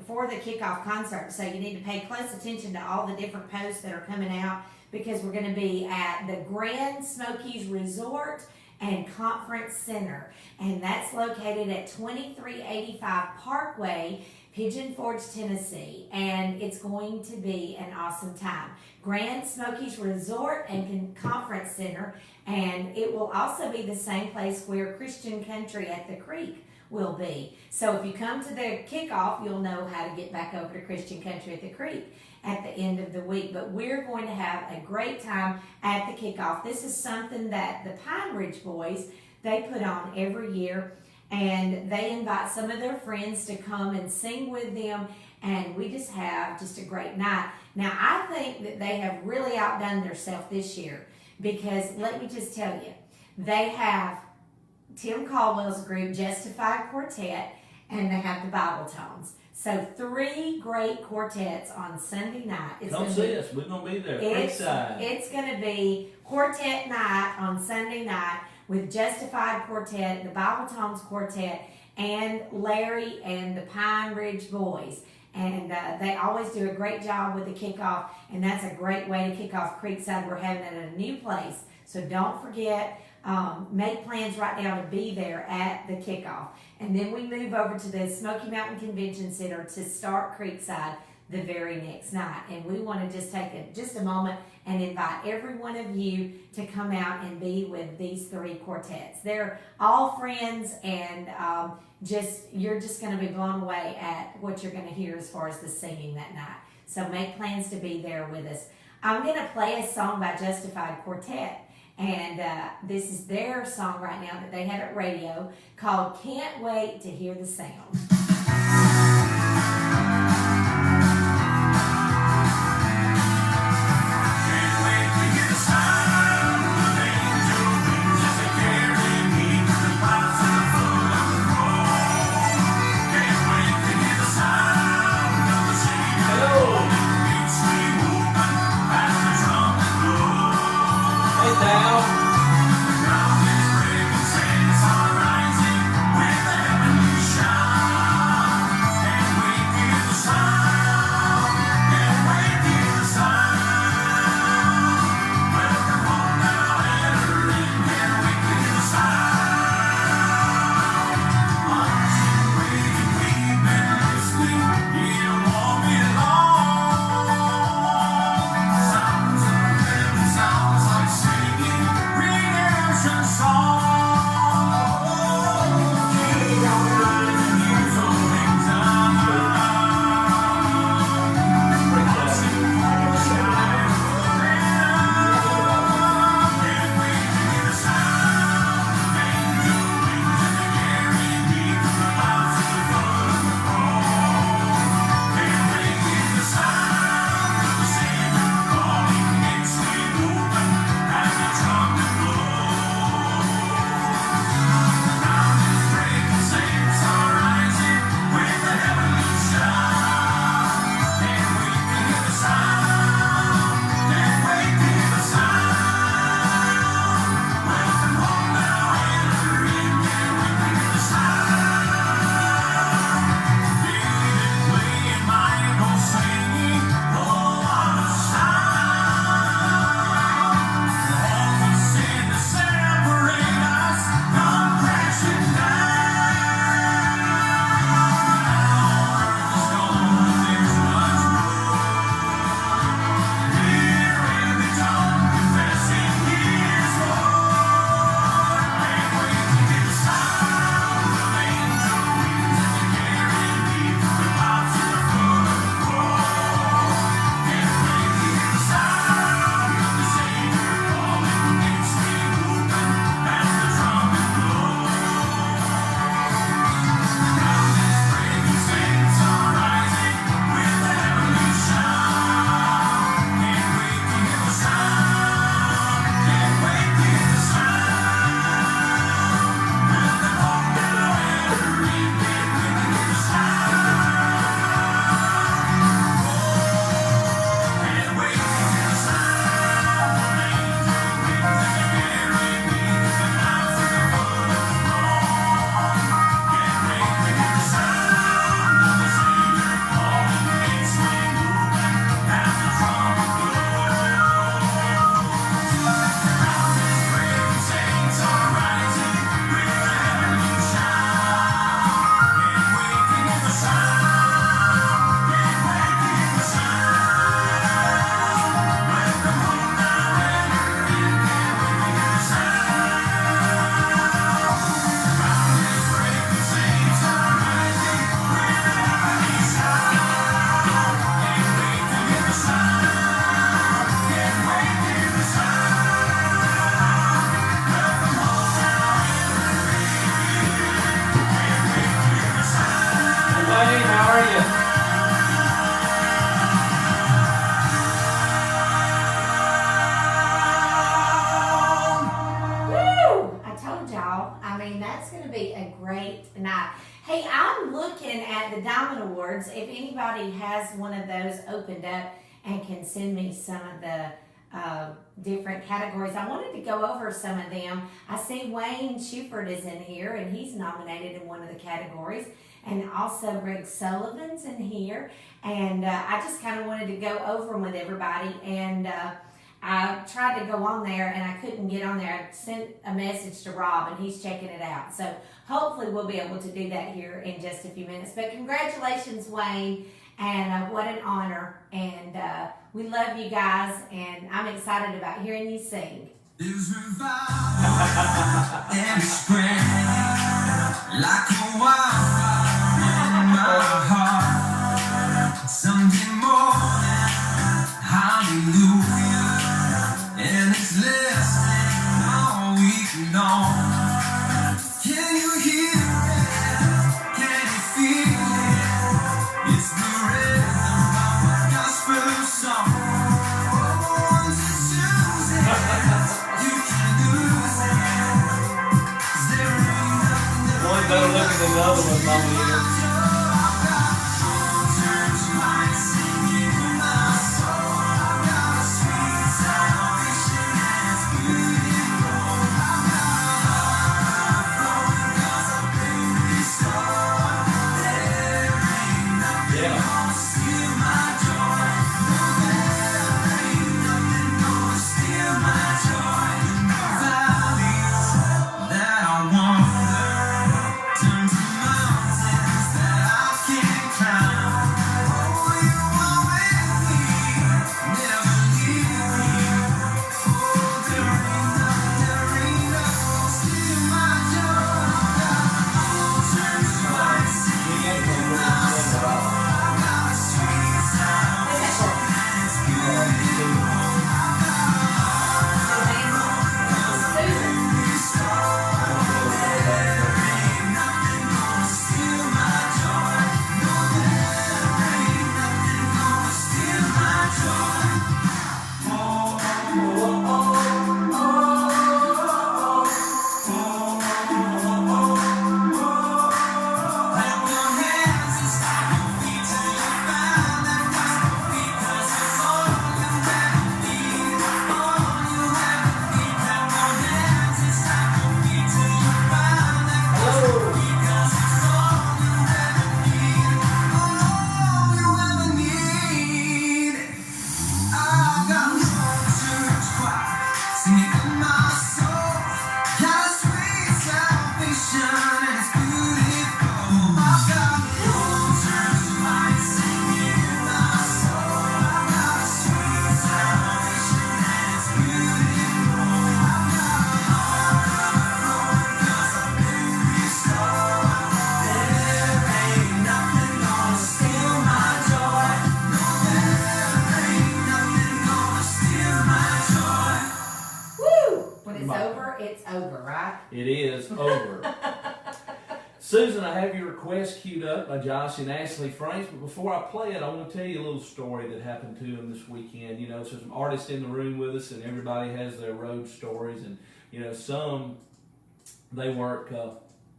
for the kickoff concert. So you need to pay close attention to all the different posts that are coming out, because we're going to be at the Grand Smokies Resort and Conference Center, and that's located at 2385 Parkway, Pigeon Forge, Tennessee, and it's going to be an awesome time. Grand Smokies Resort and Conference Center, and it will also be the same place where Christian Country at the Creek will be. So if you come to the kickoff, you'll know how to get back over to Christian Country at the Creek at the end of the week. But we're going to have a great time at the kickoff. This is something that the Pine Ridge Boys, they put on every year, and they invite some of their friends to come and sing with them, and we just have just a great night. Now, I think that they have really outdone themselves this year, because let me just tell you, they have Tim Caldwell's group, Justified Quartet, and they have the Bible Tones. So 3 great quartets on Sunday night. Come see us. We're going to be there. Creekside. It's going to be quartet night on Sunday night with Justified Quartet, the Bible Tones Quartet, and Larry and the Pine Ridge Boys. And they always do a great job with the kickoff, and that's a great way to kick off Creekside. We're having it at a new place, so don't forget. Make plans right now to be there at the kickoff. And then we move over to the Smoky Mountain Convention Center to start Creekside the very next night. And we want to just take just a moment and invite every one of you to come out and be with these 3 quartets. They're all friends, and you're just going to be blown away at what you're going to hear as far as the singing that night. So make plans to be there with us. I'm going to play a song by Justified Quartet. And this is their song right now that they have at radio, called Can't Wait to Hear the Sound. Shine. a great night. Hey, I'm looking at the Diamond Awards. If anybody has one of those opened up and can send me some of the different categories, I wanted to go over some of them. I see Wayne Shuford is in here, and he's nominated in one of the categories. And also Greg Sullivan's in here. And I just kind of wanted to go over them with everybody. And I tried to go on there, and I couldn't get on there. I sent a message to Rob, and he's checking it out. So hopefully we'll be able to do that here in just a few minutes. But congratulations, Wayne, and what an honor. And we love you guys, and I'm excited about hearing you sing. There's revival every spring, like a wildfire in my heart. Sunday morning, hallelujah, and it's listening all week long. Can you hear it? Can you feel it? It's the rhythm of a gospel song. Oh, it's Tuesday. You can lose it. 'Cause there ain't nothing One better looking than the other one, Mama Eater. It is over. Susan, I have your request queued up by Josh and Ashley Franks, but before I play it, I want to tell you a little story that happened to them this weekend. You know, so some artists in the room with us, and everybody has their road stories, and, you know, some, they work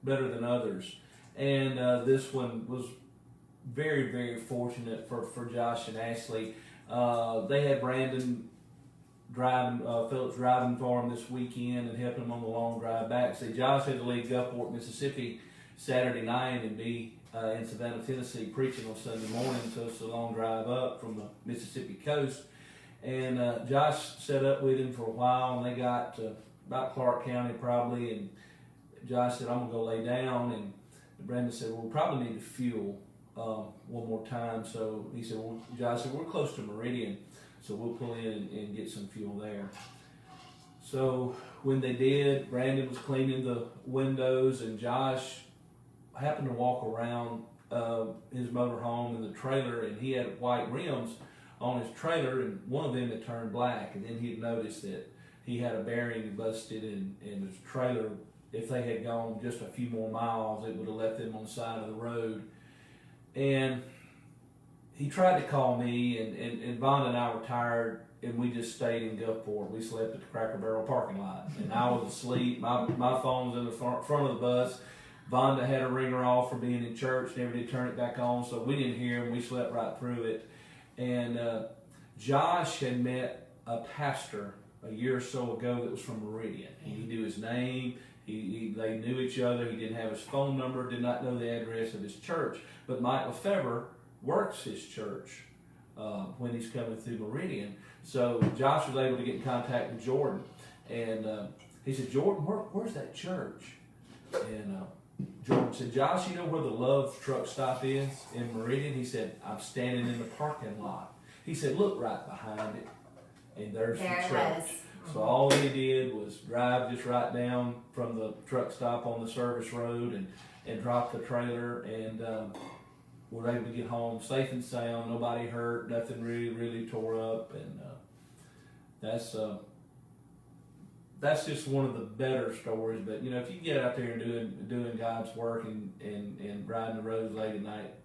better than others. And this one was very, very fortunate for Josh and Ashley. They had Brandon Phillips driving for him this weekend and helping him on the long drive back. See, Josh had to leave Gulfport, Mississippi Saturday night and be in Savannah, Tennessee preaching on Sunday morning, so it's a long drive up from the Mississippi coast. And Josh set up with him for a while, and they got to about Clark County probably, and Josh said, I'm going to go lay down, and Brandon said, well, we probably need to fuel one more time. So he said, well, Josh said, we're close to Meridian, so we'll pull in and get some fuel there. So when they did, Brandon was cleaning the windows, and Josh happened to walk around his motorhome in the trailer, and he had white rims on his trailer, and one of them had turned black, and then he'd noticed that he had a bearing busted in his trailer. If they had gone just a few more miles, it would have left them on the side of the road. And he tried to call me, and Vonda and I were tired, and we just stayed in Gulfport. We slept at the Cracker Barrel parking lot, and I was asleep. My phone was in the front of the bus. Vonda had a ringer off for being in church, never did turn it back on, so we didn't hear him. We slept right through it. And Josh had met a pastor a year or so ago that was from Meridian. And he knew his name. They knew each other. He didn't have his phone number, did not know the address of his church. But Mike Lefebvre works his church when he's coming through Meridian. So Josh was able to get in contact with Jordan. And he said, Jordan, where's that church? And Jordan said, Josh, you know where the Love truck stop is in Meridian? He said, I'm standing in the parking lot. He said, look right behind it. And there's the church. So all he did was drive just right down from the truck stop on the service road and drop the trailer, and were able to get home safe and sound. Nobody hurt, nothing really tore up, and that's just one of the better stories. But you know, if you get out there and doing God's work and riding the roads late at night,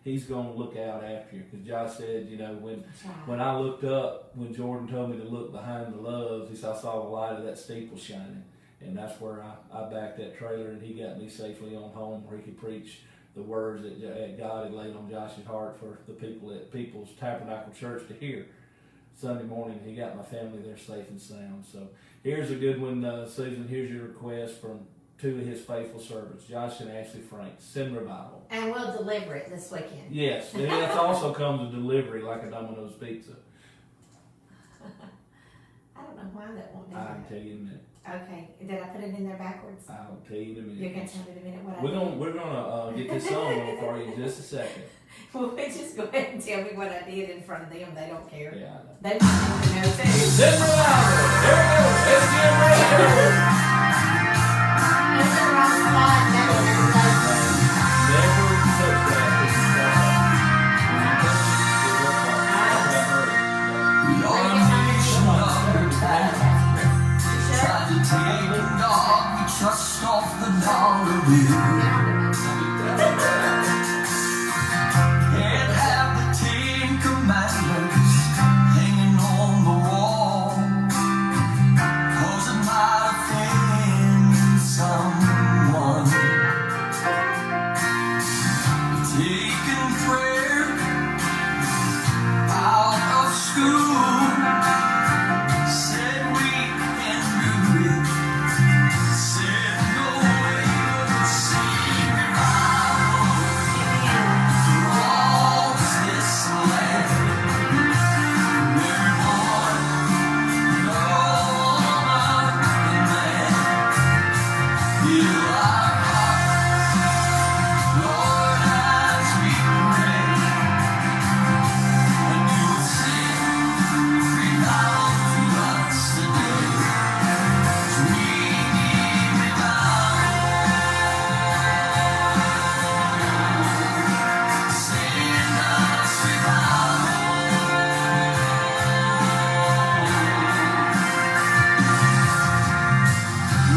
He's going to look out after you. Because Josh said, you know, when I looked up, when Jordan told me to look behind the Loves, he said I saw the light of that steeple shining. And that's where I backed that trailer, and he got me safely on home where he could preach the words that God had laid on Josh's heart for the people at People's Tabernacle Church to hear. Sunday morning, he got my family there safe and sound. So here's a good one, Susan. Here's your request from two of his faithful servants, Josh and Ashley Frank. Send revival. And we'll deliver it this weekend. Yes, and it also comes with delivery like a Domino's pizza. I don't know why that won't do I that. can tell you in a minute. Okay, did I put it in there backwards? I'll tell you in a minute. You're going to tell me in a minute what I did? We're gonna get this song on for you in just a second. Well, just go ahead and tell me what I did in front of them. They don't care. Yeah, I know. They might want to know too. Send revival. There we go. SGM Radio. It's the wrong slide. Never touch Never touch that. Your nation under attack tried to take all the trust off the dollar bill. Can't have the 10 commandments hanging on the wall, 'cause it might offend someone. Taking prayer out of school, said we can do it, said no way to see revival across this land. Every boy, no woman, and man, heal our hearts, Lord, as we pray, and you would send revival to us today. 'Cause we need revival. Send us revival.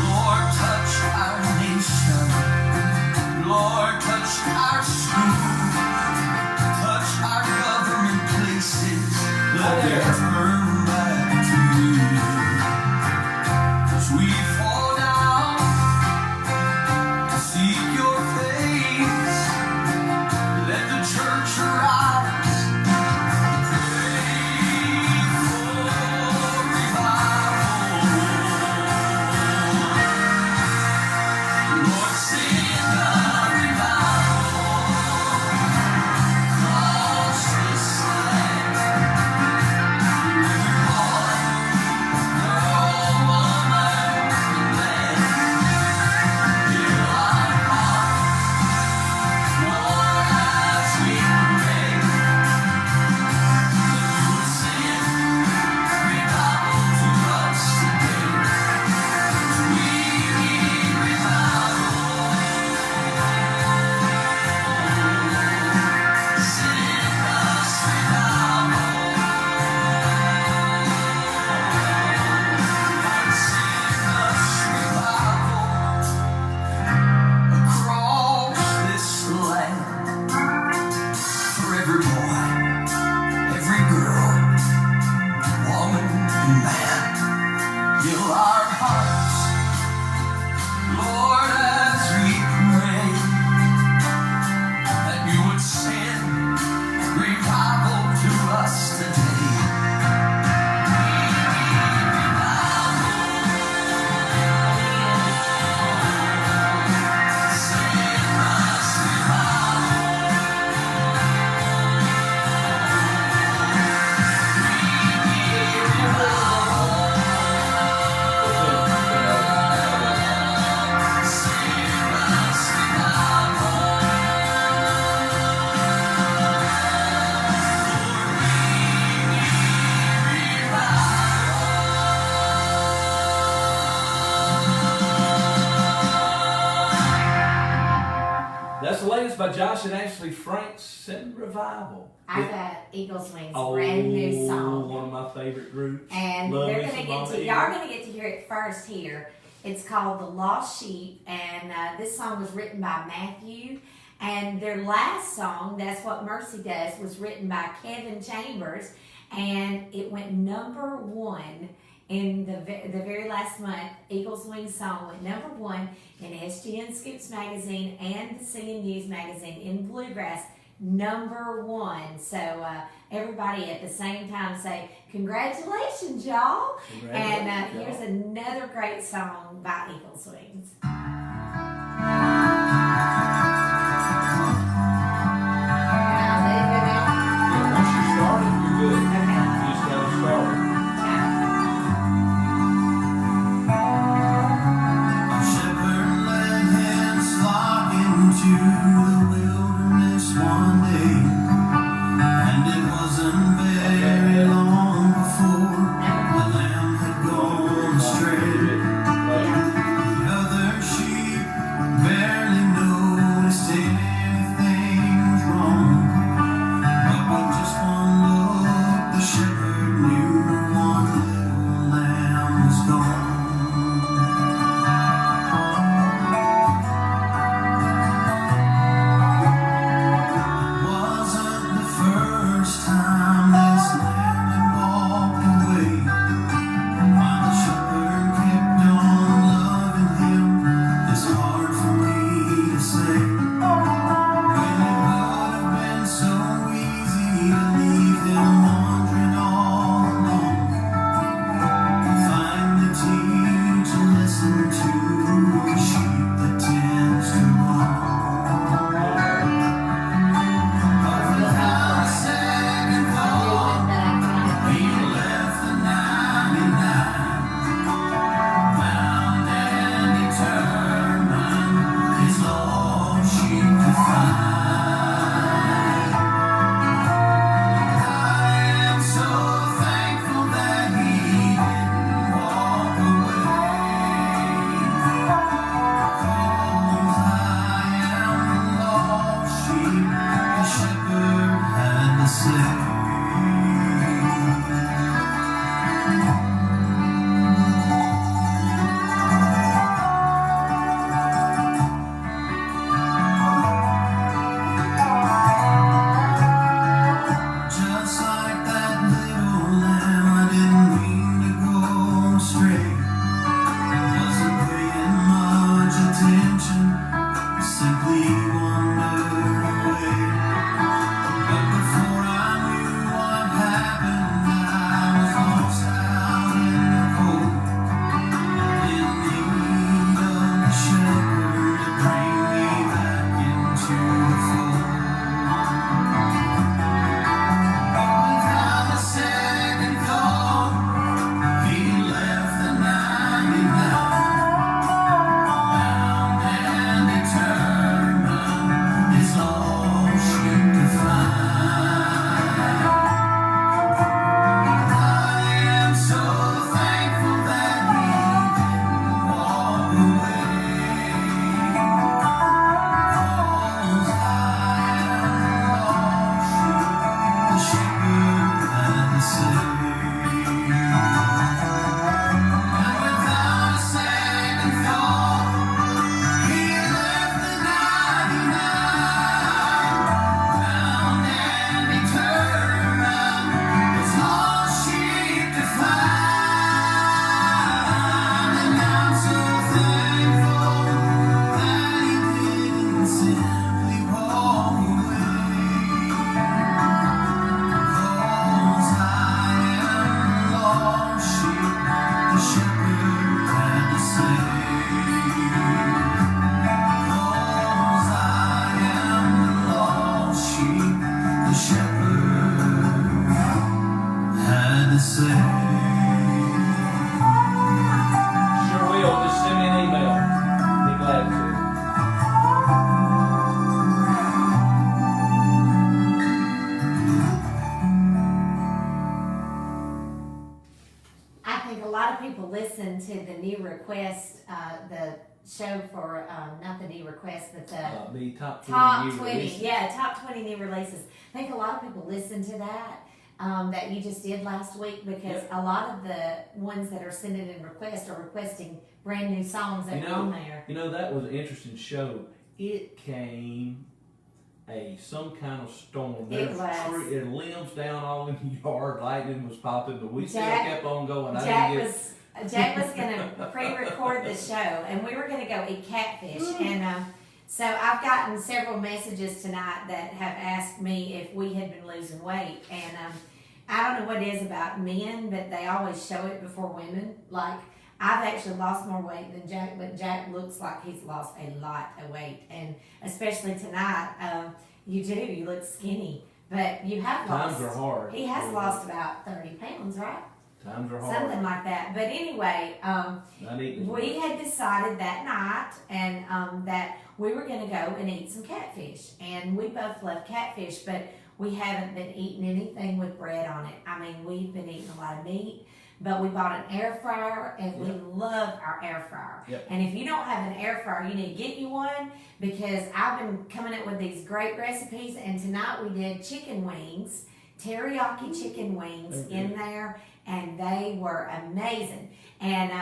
Lord, touch our nation. Lord, touch our schools. Touch our government places. Let them turn back to you. 'Cause we fall down to seek your face. Let the church arise. Pray for revival. Lord, send a revival across this land. Every boy, girl, woman, and man, heal our hearts, Lord, as we pray, that you would send revival to us today. 'Cause we need revival. Send us revival. Send us revival across this land. For every boy, every girl, woman and man, heal our hearts, Lord, as we pray. It's by Josh and Ashley Franks. Send Revival. I got Eagles Wings, brand new song. One of my favorite groups. And Love they're me gonna some get Mama to Eagles. y'all are gonna get to hear it first here. It's called The Lost Sheep, and this song was written by Matthew. And their last song, That's What Mercy Does, was written by Kevin Chambers, and it went number 1 in the very last month. Eagles Wings song went number 1 in SGN Scoops magazine and the Singing News magazine in Bluegrass. Number 1. So everybody at the same time say, congratulations, y'all. And here's another great song by Eagles Wings. Once you start it, you're good. Okay. You just gotta start it. A shepherd led his flock into the wilderness one day, and it wasn't very long before the lamb had gone astray. The other sheep barely noticed anything was wrong, but with just one look, the shepherd knew one little lamb was gone. Wasn't the first time this lamb had walked away. While the shepherd kept on loving him, it's hard for me to say. When it would have been so easy to leave him wandering all alone. Finally teach and listen to the sheep that tends to roam. But without a second thought, he left the 99, bound and determined, his lost sheep to find. I am so thankful that he didn't walk away, 'cause I am the lost sheep the shepherd had to say. Just like that little lamb, I didn't mean to go astray. Wasn't paying much attention, simply wandered away. But before I knew what happened, I was lost out in the cold, in need of the shepherd to bring me back into the fold. Without a second thought, he left the 99, bound and determined, his lost sheep to find. I am so thankful that he didn't walk away, 'cause I am the lost sheep the shepherd had to say. And without a second thought, he left the 99, bound and determined, his lost sheep to find. And I'm so thankful that he didn't simply walk away, 'cause I am the lost sheep the shepherd had to say. 'Cause I am the lost sheep the shepherd had to say. Sure will. Just send me an email. Be glad to. I think a lot of people listen to the new request, the show for not the new request, but the The top 20 top new 20. releases. Yeah, top 20 new releases. I think a lot of people listen to that. That you just did last week, because Yep. a lot of the ones that are sending in requests are requesting brand new songs that You are know- on there. You know, that was an interesting show. It came some kind of storm. It was. There limbs down all in the yard. Lightning was popping, but we still Jack- kept on going. Jack was gonna pre-record the show, and we were gonna go eat catfish. And so I've gotten several messages tonight that have asked me if we had been losing weight, and I don't know what it is about men, but they always show it before women. Like, I've actually lost more weight than Jack, but Jack looks like he's lost a lot of weight, and especially tonight, you look skinny, but you have lost. Times are hard. He has lost about 30 pounds, right? Times are hard. Something like that. But anyway, Not eating. we had decided that night and that we were going to go and eat some catfish. And we both love catfish, but we haven't been eating anything with bread on it. I mean, we've been eating a lot of meat, but we bought an air fryer, and we love our air fryer. Yep. And if you don't have an air fryer, you need to get you one, because I've been coming up with these great recipes. And tonight we did chicken wings, teriyaki chicken wings Okay. in there, and they were amazing. And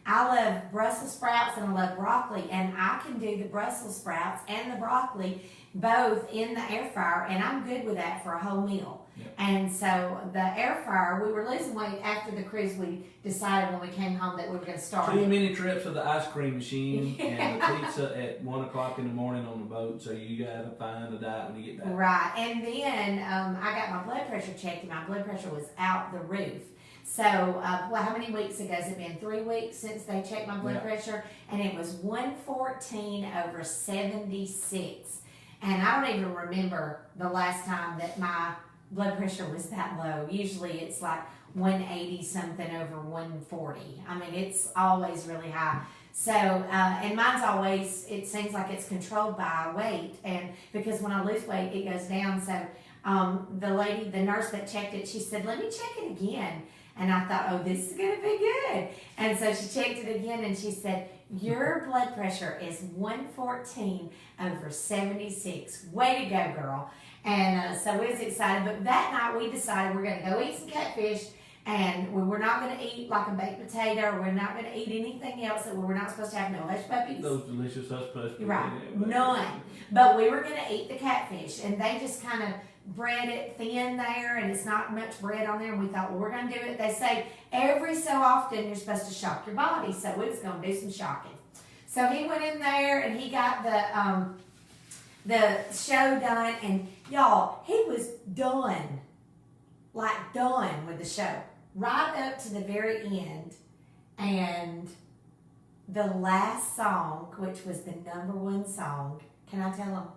I love Brussels sprouts and I love broccoli, and I can do the Brussels sprouts and the broccoli both in the air fryer, and I'm good with that for a whole meal. Yep. And so the air fryer, we were losing weight after the cruise. We decided when we came home that we were going to start Too it. many trips to the ice cream machine and the pizza at 1 o'clock in the morning on the boat, so you gotta find a diet when you get back. Right, and then I got my blood pressure checked, and my blood pressure was out the roof. So, well, how many weeks ago has it been? 3 weeks since they checked my blood Yeah. pressure, and it was 114/76. And I don't even remember the last time that my blood pressure was that low. Usually it's like 180 something over 140. I mean, it's always really high. So, and mine's always, it seems like it's controlled by weight, and because when I lose weight, it goes down. So, the nurse that checked it, she said, let me check it again. And I thought, oh, this is going to be good. And so she checked it again, and she said, your blood pressure is 114/76. Way to go, girl. And so we was excited. But that night we decided we're going to go eat some catfish, and we were not going to eat like a baked potato. We're not going to eat anything else that we were not supposed to have. No hush puppies. Those delicious hush puppies. Right. Yeah, None. But we were going to eat the catfish, and they just kind of bread it thin there, and it's not much bread on there. And we thought, well, we're going to do it. They say every so often you're supposed to shock your body, so we was going to do some shocking. So he went in there and he got the show done, and y'all, he was done, like done with the show, right up to the very end. And the last song, which was the #1 song, can I tell them?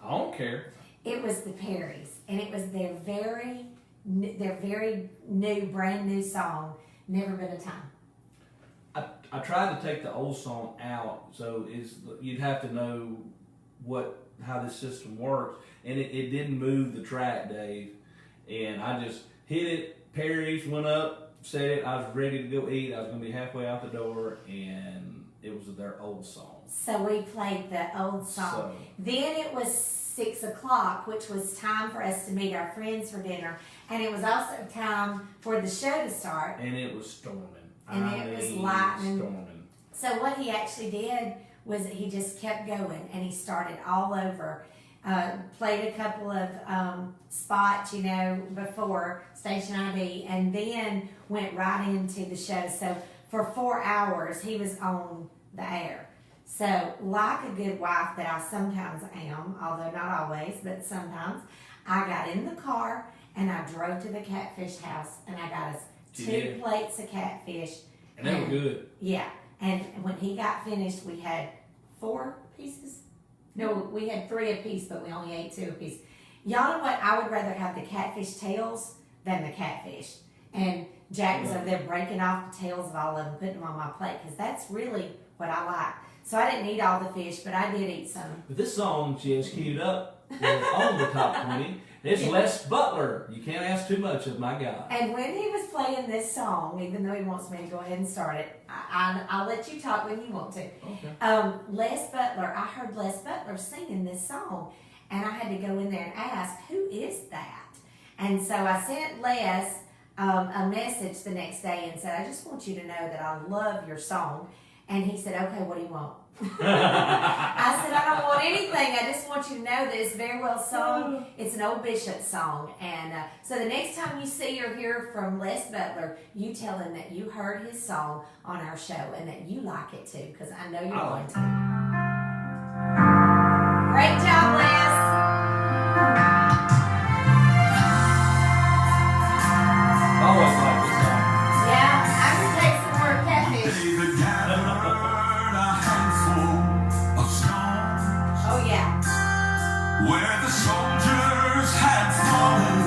I don't care. It was the Perrys, and it was their very new, brand new song, Never Been a Time. I tried to take the old song out, so you'd have to know how this system works, and it didn't move the track, Dave. And I just hit it. Perry's went up, said it. I was ready to go eat. I was going to be halfway out the door, and it was their old song. So we played the old song. So, Then it was 6 o'clock, which was time for us to meet our friends for dinner, and it was also time for the show to start. and it was storming. And it was lightning. Storming. So what he actually did was he just kept going, and he started all over. Played a couple of spots, before Station ID, and then went right into the show. So for 4 hours, he was on the air. So like a good wife that I sometimes am, although not always, but sometimes, I got in the car and I drove to the catfish house, and I got us 2 plates of catfish. And they were good. Yeah, and when he got finished, we had 4 pieces. No, we had 3 apiece, but we only ate 2 apiece. Y'all know what? I would rather have the catfish tails than the catfish. And Jack was over there breaking off the tails of all of them, putting them on my plate, because that's really what I like. So I didn't eat all the fish, but I did eat some. But this song she has queued up was on the top 20, It's Les Butler. You can't ask too much of my God. And when he was playing this song, even though he wants me to go ahead and start it, I'll let you talk when you want to. Okay. Les Butler, I heard Les Butler singing this song, and I had to go in there and ask, who is that? And so I sent Les a message the next day and said, I just want you to know that I love your song. And he said, okay, what do you want? I said, I don't want anything. I just want you to know that it's very well sung. It's an old Bishop song. And so the next time you see or hear from Les Butler, you tell him that you heard his song on our show and that you like it too, because I know you're going to. Great job, Les. Always like this song. Yeah, I can take some more catfish. David gathered a handful of stones Oh, yeah. where the soldiers had fallen.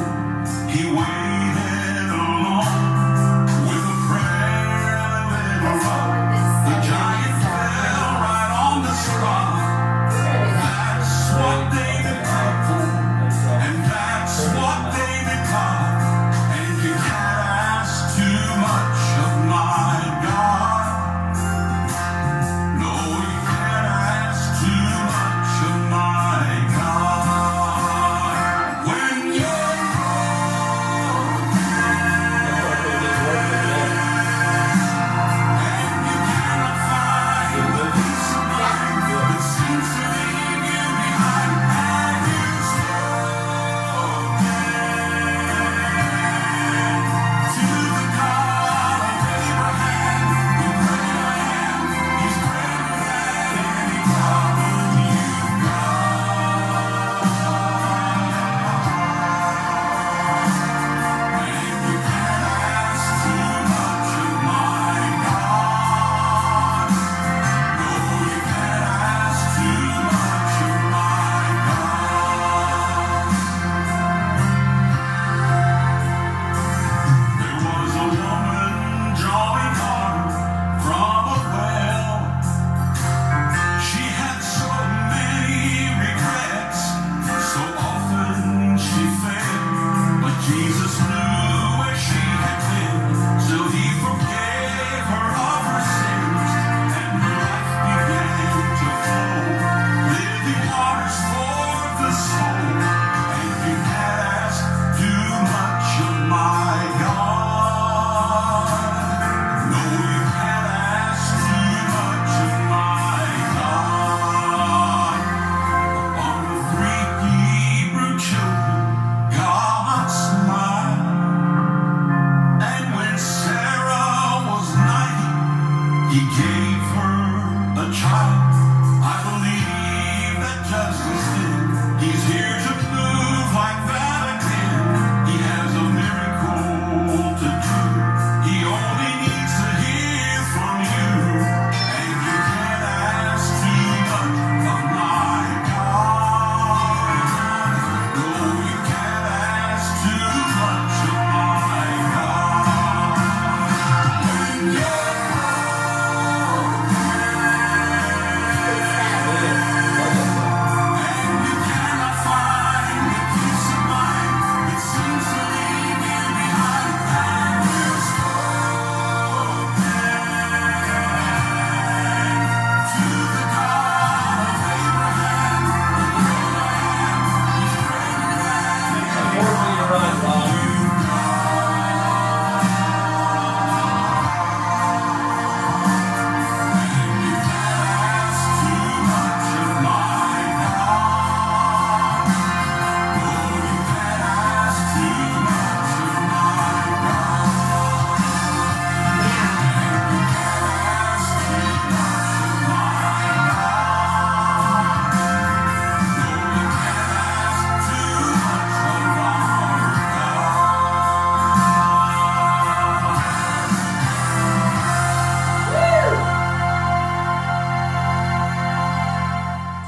He waited alone with a prayer and a little rope. The giant fell right on the spot. That's what David prayed for, and that's what David caught. And you can't ask too much of my God. No, you can't ask too much of my God. When you're broken and you cannot find the peace of mind that seems to leave you behind, and you're to the God of Abraham, you pray I am. He's greater than any problem you've got. And you can't ask too much of my God. No, you can't ask too much of my God. There was a woman drawing water from a well. She had so many regrets. So often she failed, but Jesus knew where she had been, so he forgave her of her sins, and her life began to flow. Living waters for the soul, and you can't ask too much of my God. No, you can't ask too much of my God. On the 3 Hebrew children, God smiled. And when Sarah was 90, he gave her a child. I believe that justice did. He's here to move like that again. He has a miracle to do. He only needs to hear from you. And you can't ask too much of my God. No, you can't ask too much of my God. When you're and you cannot find the peace of mind that seems to leave you behind, and you're to the God of Abraham, the great I am. He's greater than More for your run, Bob. you can't ask too much of my God. No, you can't ask too much of my God. Yeah. You can't ask too much of my God. No, you can't ask too much of our Woo!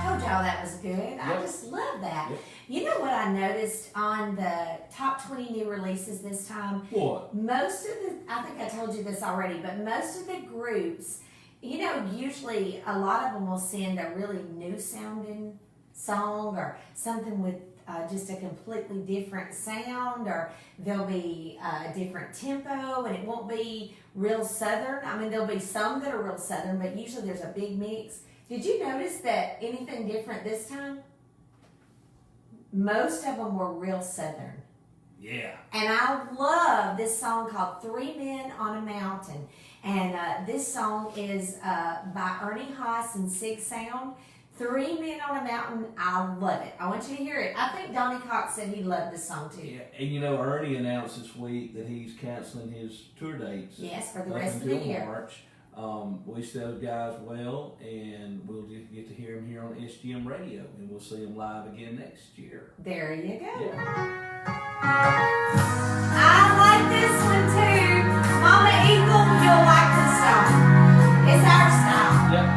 Told y'all that was good. I Yep. just love that. Yep. You know what I noticed on the top 20 new releases this time? What? Most of the, I think I told you this already, but most of the groups, you know, usually a lot of them will send a really new sounding song or something with just a completely different sound, or there'll be a different tempo, and it won't be real Southern. I mean, there'll be some that are real Southern, but usually there's a big mix. Did you notice that anything different this time? Most of them were real Southern. Yeah. And I love this song called Three Men on a Mountain. And this song is by Ernie Haas and Sig Sound. Three Men on a Mountain. I love it. I want you to hear it. I think Donnie Cox said he loved this song too. Yeah, and you know, Ernie announced this week that he's canceling his tour dates. Yes, for the up rest of the until year. March. We still have guys well, and we'll get to hear him here on SGM Radio, and we'll see him live again next year. There you go. Yeah. I like this one too. Mama Eagle, you'll like this song. It's our style. Yep.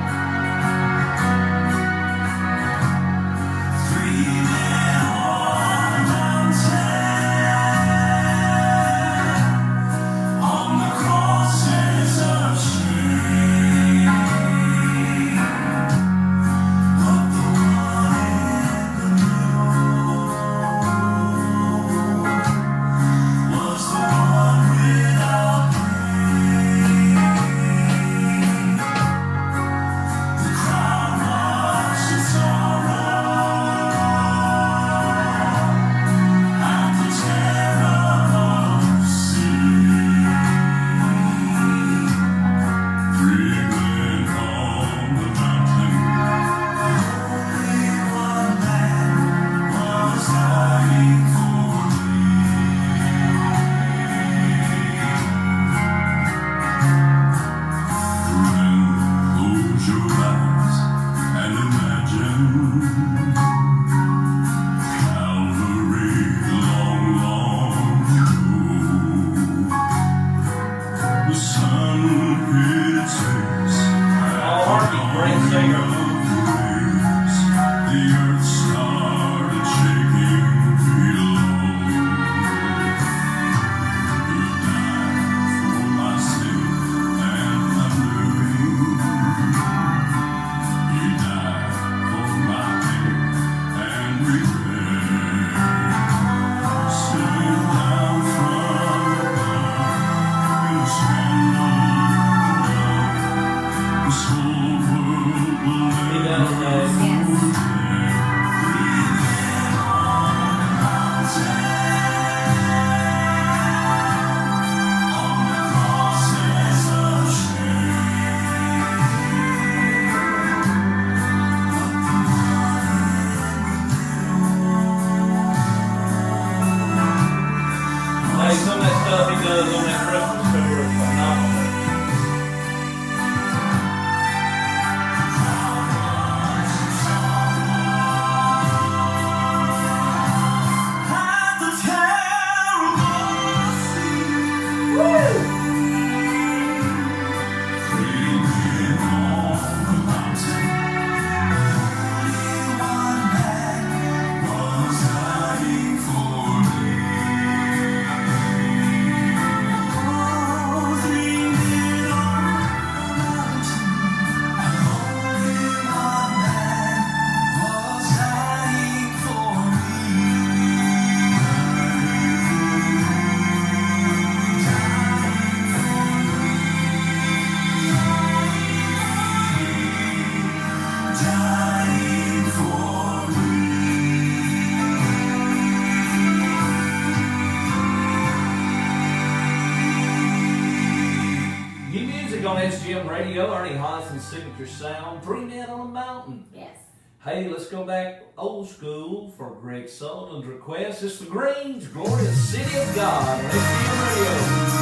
SGM Radio, Ernie Haas Signature Sound, Three Men on a Mountain. Yes. Hey, let's go back old school for Greg Sullivan's request. It's the Greens, Glorious City of God on SGM Radio.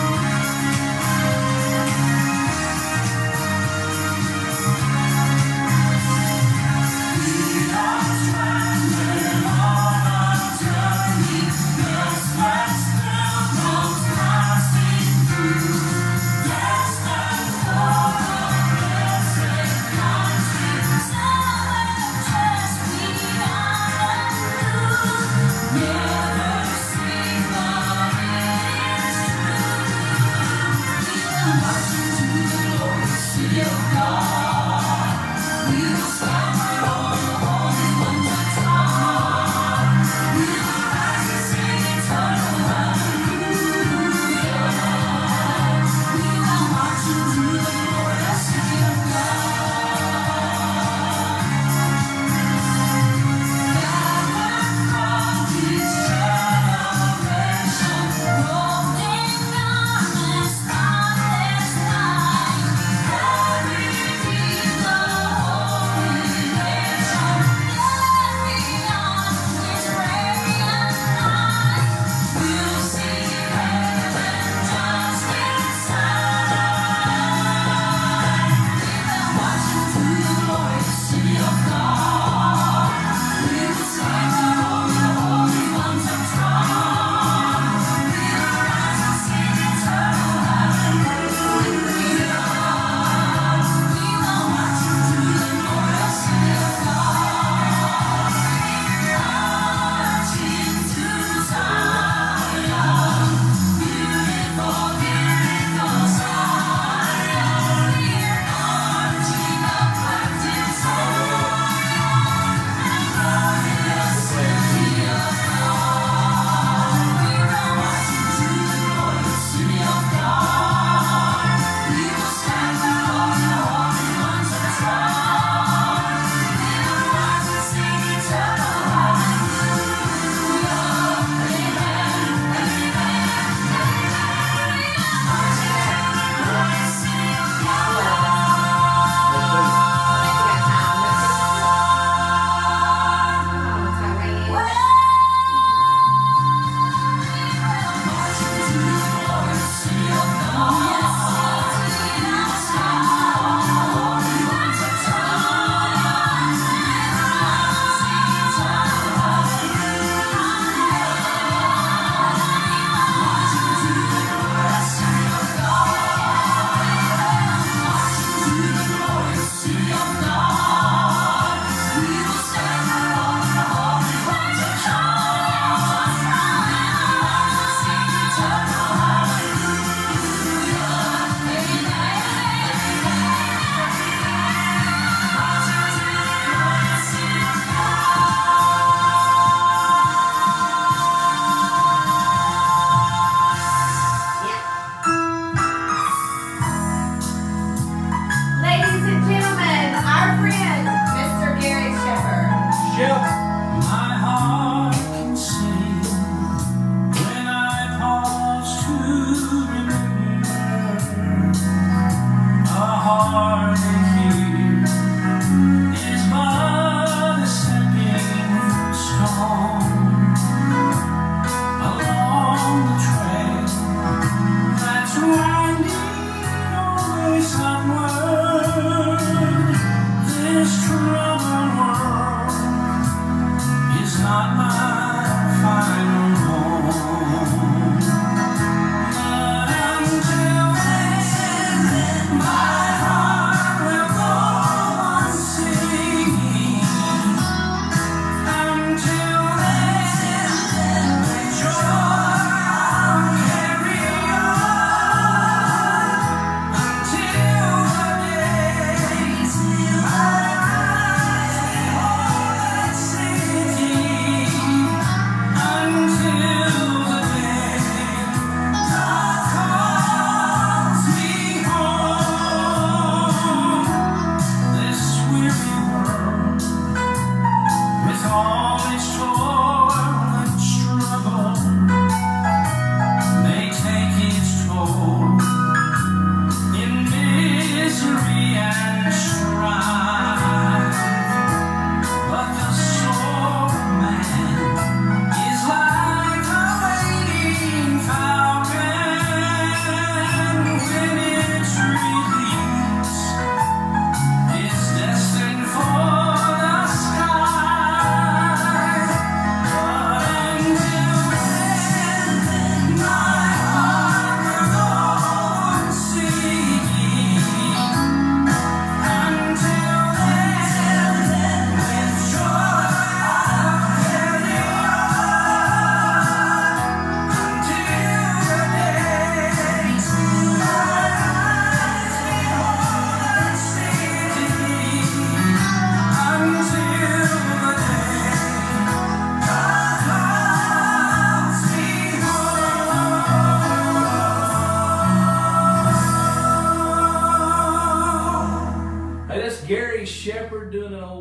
Never seen what is true.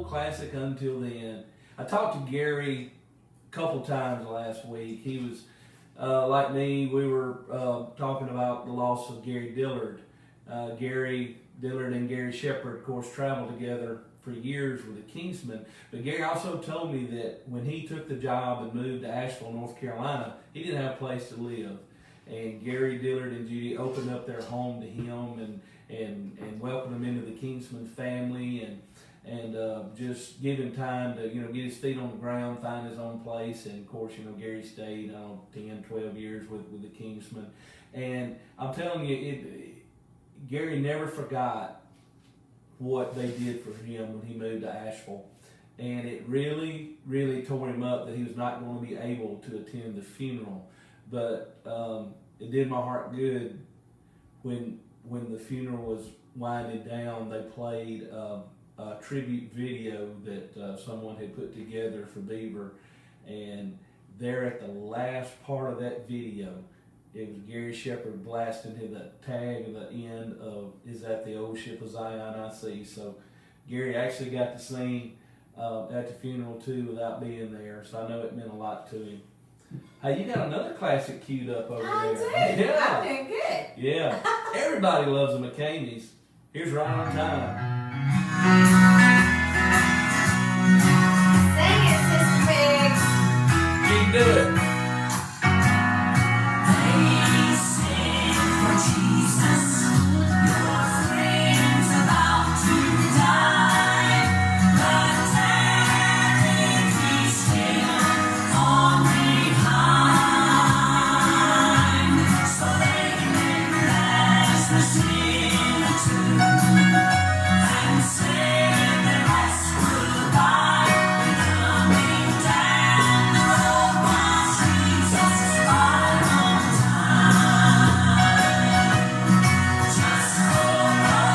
Classic Until Then. I talked to Gary a couple times last week. He was like me. We were talking about the loss of Gary Dillard. Gary Dillard and Gary Shepard, of course, traveled together for years with the Kingsmen. But Gary also told me that when he took the job and moved to Asheville, North Carolina, he didn't have a place to live. And Gary Dillard and Judy opened up their home to him and welcomed him into the Kingsman family and just give him time to, get his feet on the ground, find his own place. And of course, Gary stayed, 10, 12 years with the Kingsmen. And I'm telling you, Gary never forgot what they did for him when he moved to Asheville. And it really, really tore him up that he was not going to be able to attend the funeral. But it did my heart good when the funeral was winding down. They played a tribute video that someone had put together for Beaver, and there at the last part of that video, it was Gary Shepard blasting him the tag at the end of "Is That the Old Ship of Zion I See." So Gary actually got to sing at the funeral too without being there, so I know it meant a lot to him. Hey, you got another classic queued up over there. I do. Yeah. I'm doing good. Yeah. Everybody loves the McCameys. Here's Right on Time. Sing it, Sister Pigs. You can do it. They sing for Jesus, your friend's about to die, but tarry be still, fall behind, so they can Lazarus in a tomb, and say their last goodbye, coming down the road was Jesus right on time. Just hold on,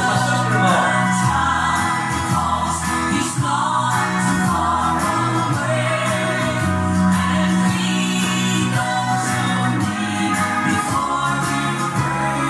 My sister-in-law. because he's not too far away, and he knows your need before you pray.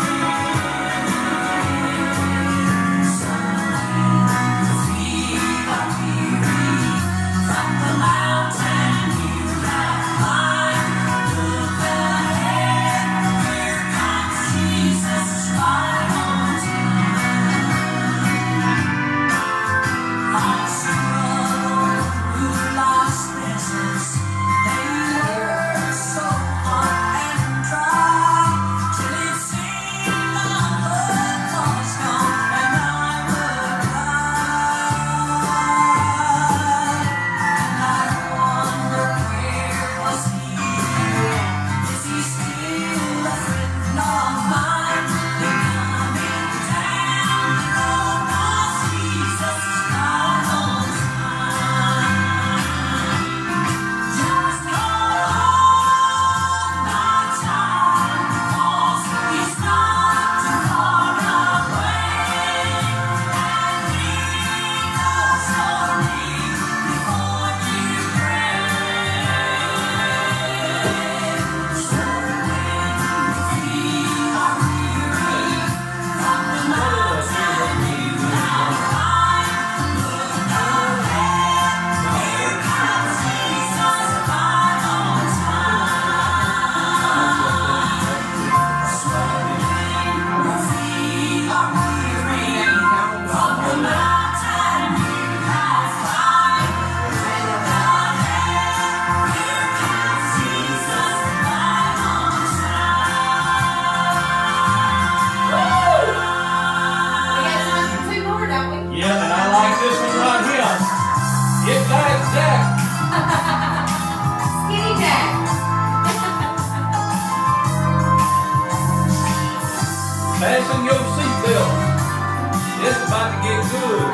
about to get good.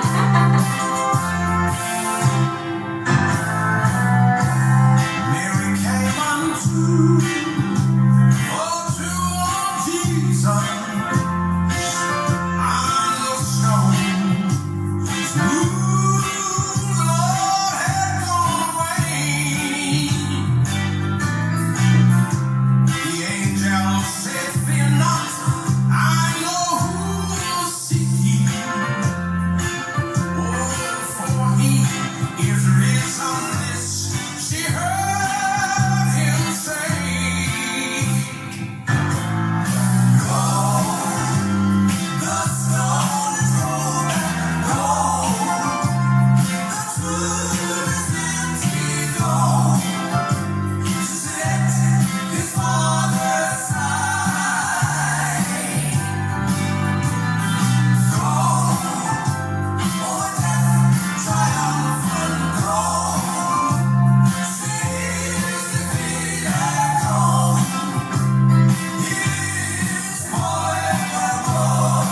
Mary came unto Jesus, and the stone smooth, the Lord had gone away. The angel said, "Fear not, I know who you're seeking. Oh, for he is risen." This she heard him say. Go, the stone is rolled back. Go, the tomb is empty. Go, set his father's side. Go, o'er death triumphant. Go, sin is defeated. Go, he is forevermore.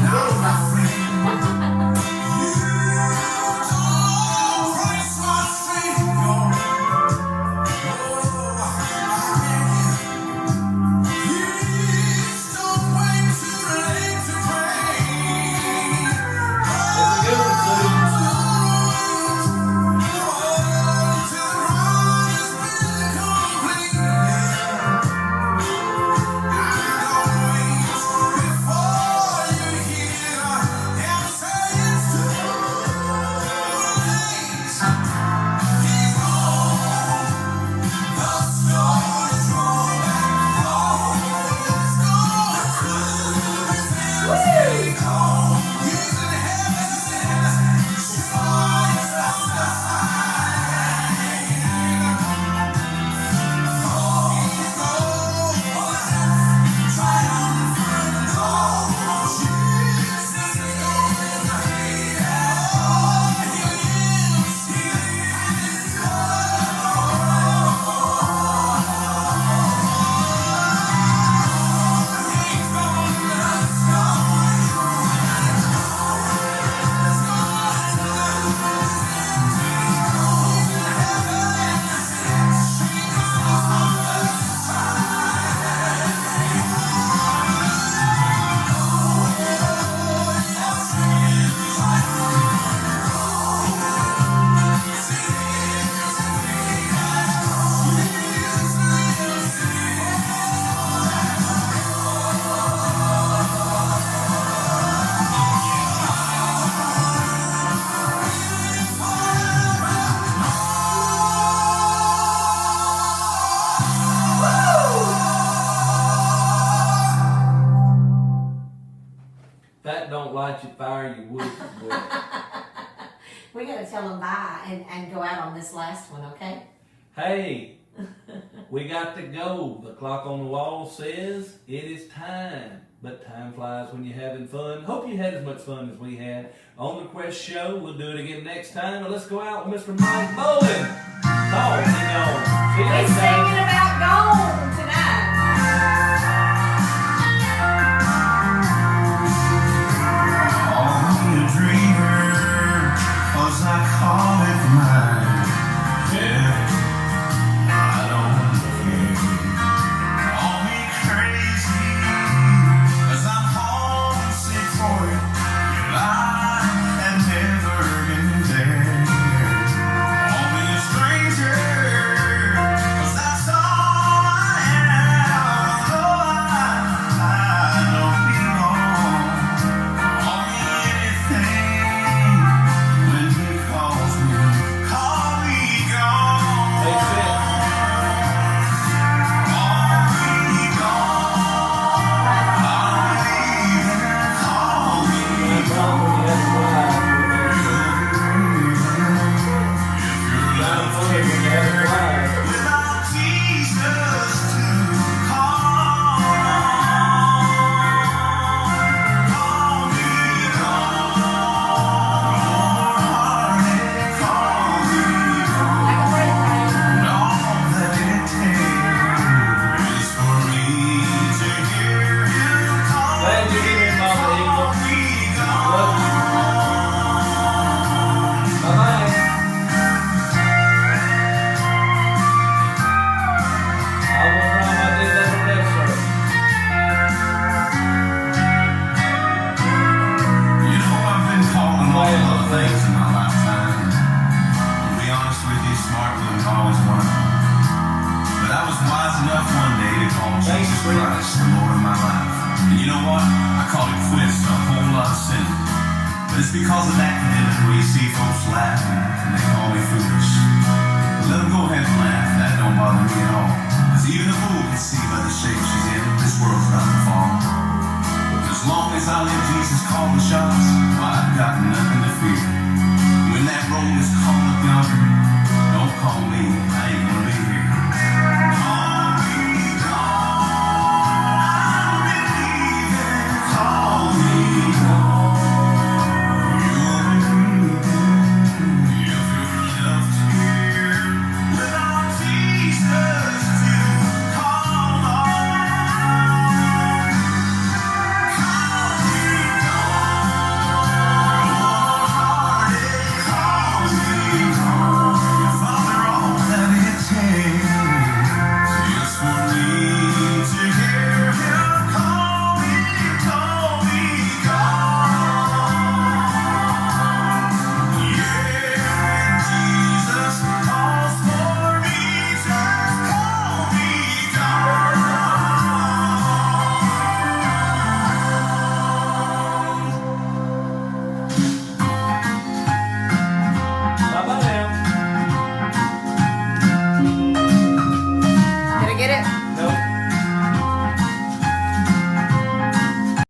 Now, my friend, you don't know Christ, my Savior. Please don't wait too late to pray. It's a good one, Susan. Till the run has been completed. And don't wait before you hear him say it's too late. He's gone. The stone is rolled back. Gone. It's gone. It's empty. Gone. He's in heaven. She finds the side. Oh, he's gone. Triumphant. Gone. Jesus is defeated. He lives. He lives. He's gone. Let's go. If that don't light your fire, you would. We gotta tell them bye and go out on this last one, okay? Hey, we got to go. The clock on the wall says it is time. But time flies when you're having fun. Hope you had as much fun as we had on the Quest Show. We'll do it again next time. Now let's go out with Mr. Mike Bowen. Talking on. See you We're next time. singing about gold tonight. Call me a dreamer, 'cause I call it mine. Yeah, I don't care. Call me crazy, 'cause I'm homesick for you. Your life had never been there. Call me a stranger, 'cause that's all I am. Christ, the Lord of my life. And you know what? I call it quits to a whole lot of sin. But it's because of that commitment where you see folks laughing and they call me foolish. But let them go ahead and laugh. That don't bother me at all. Because even a fool can see by the shape she's in, this world's about to fall. But as long as I let Jesus call the shots, well, I've got nothing to fear. When that roll is called up yonder, don't call me. I ain't gonna be here.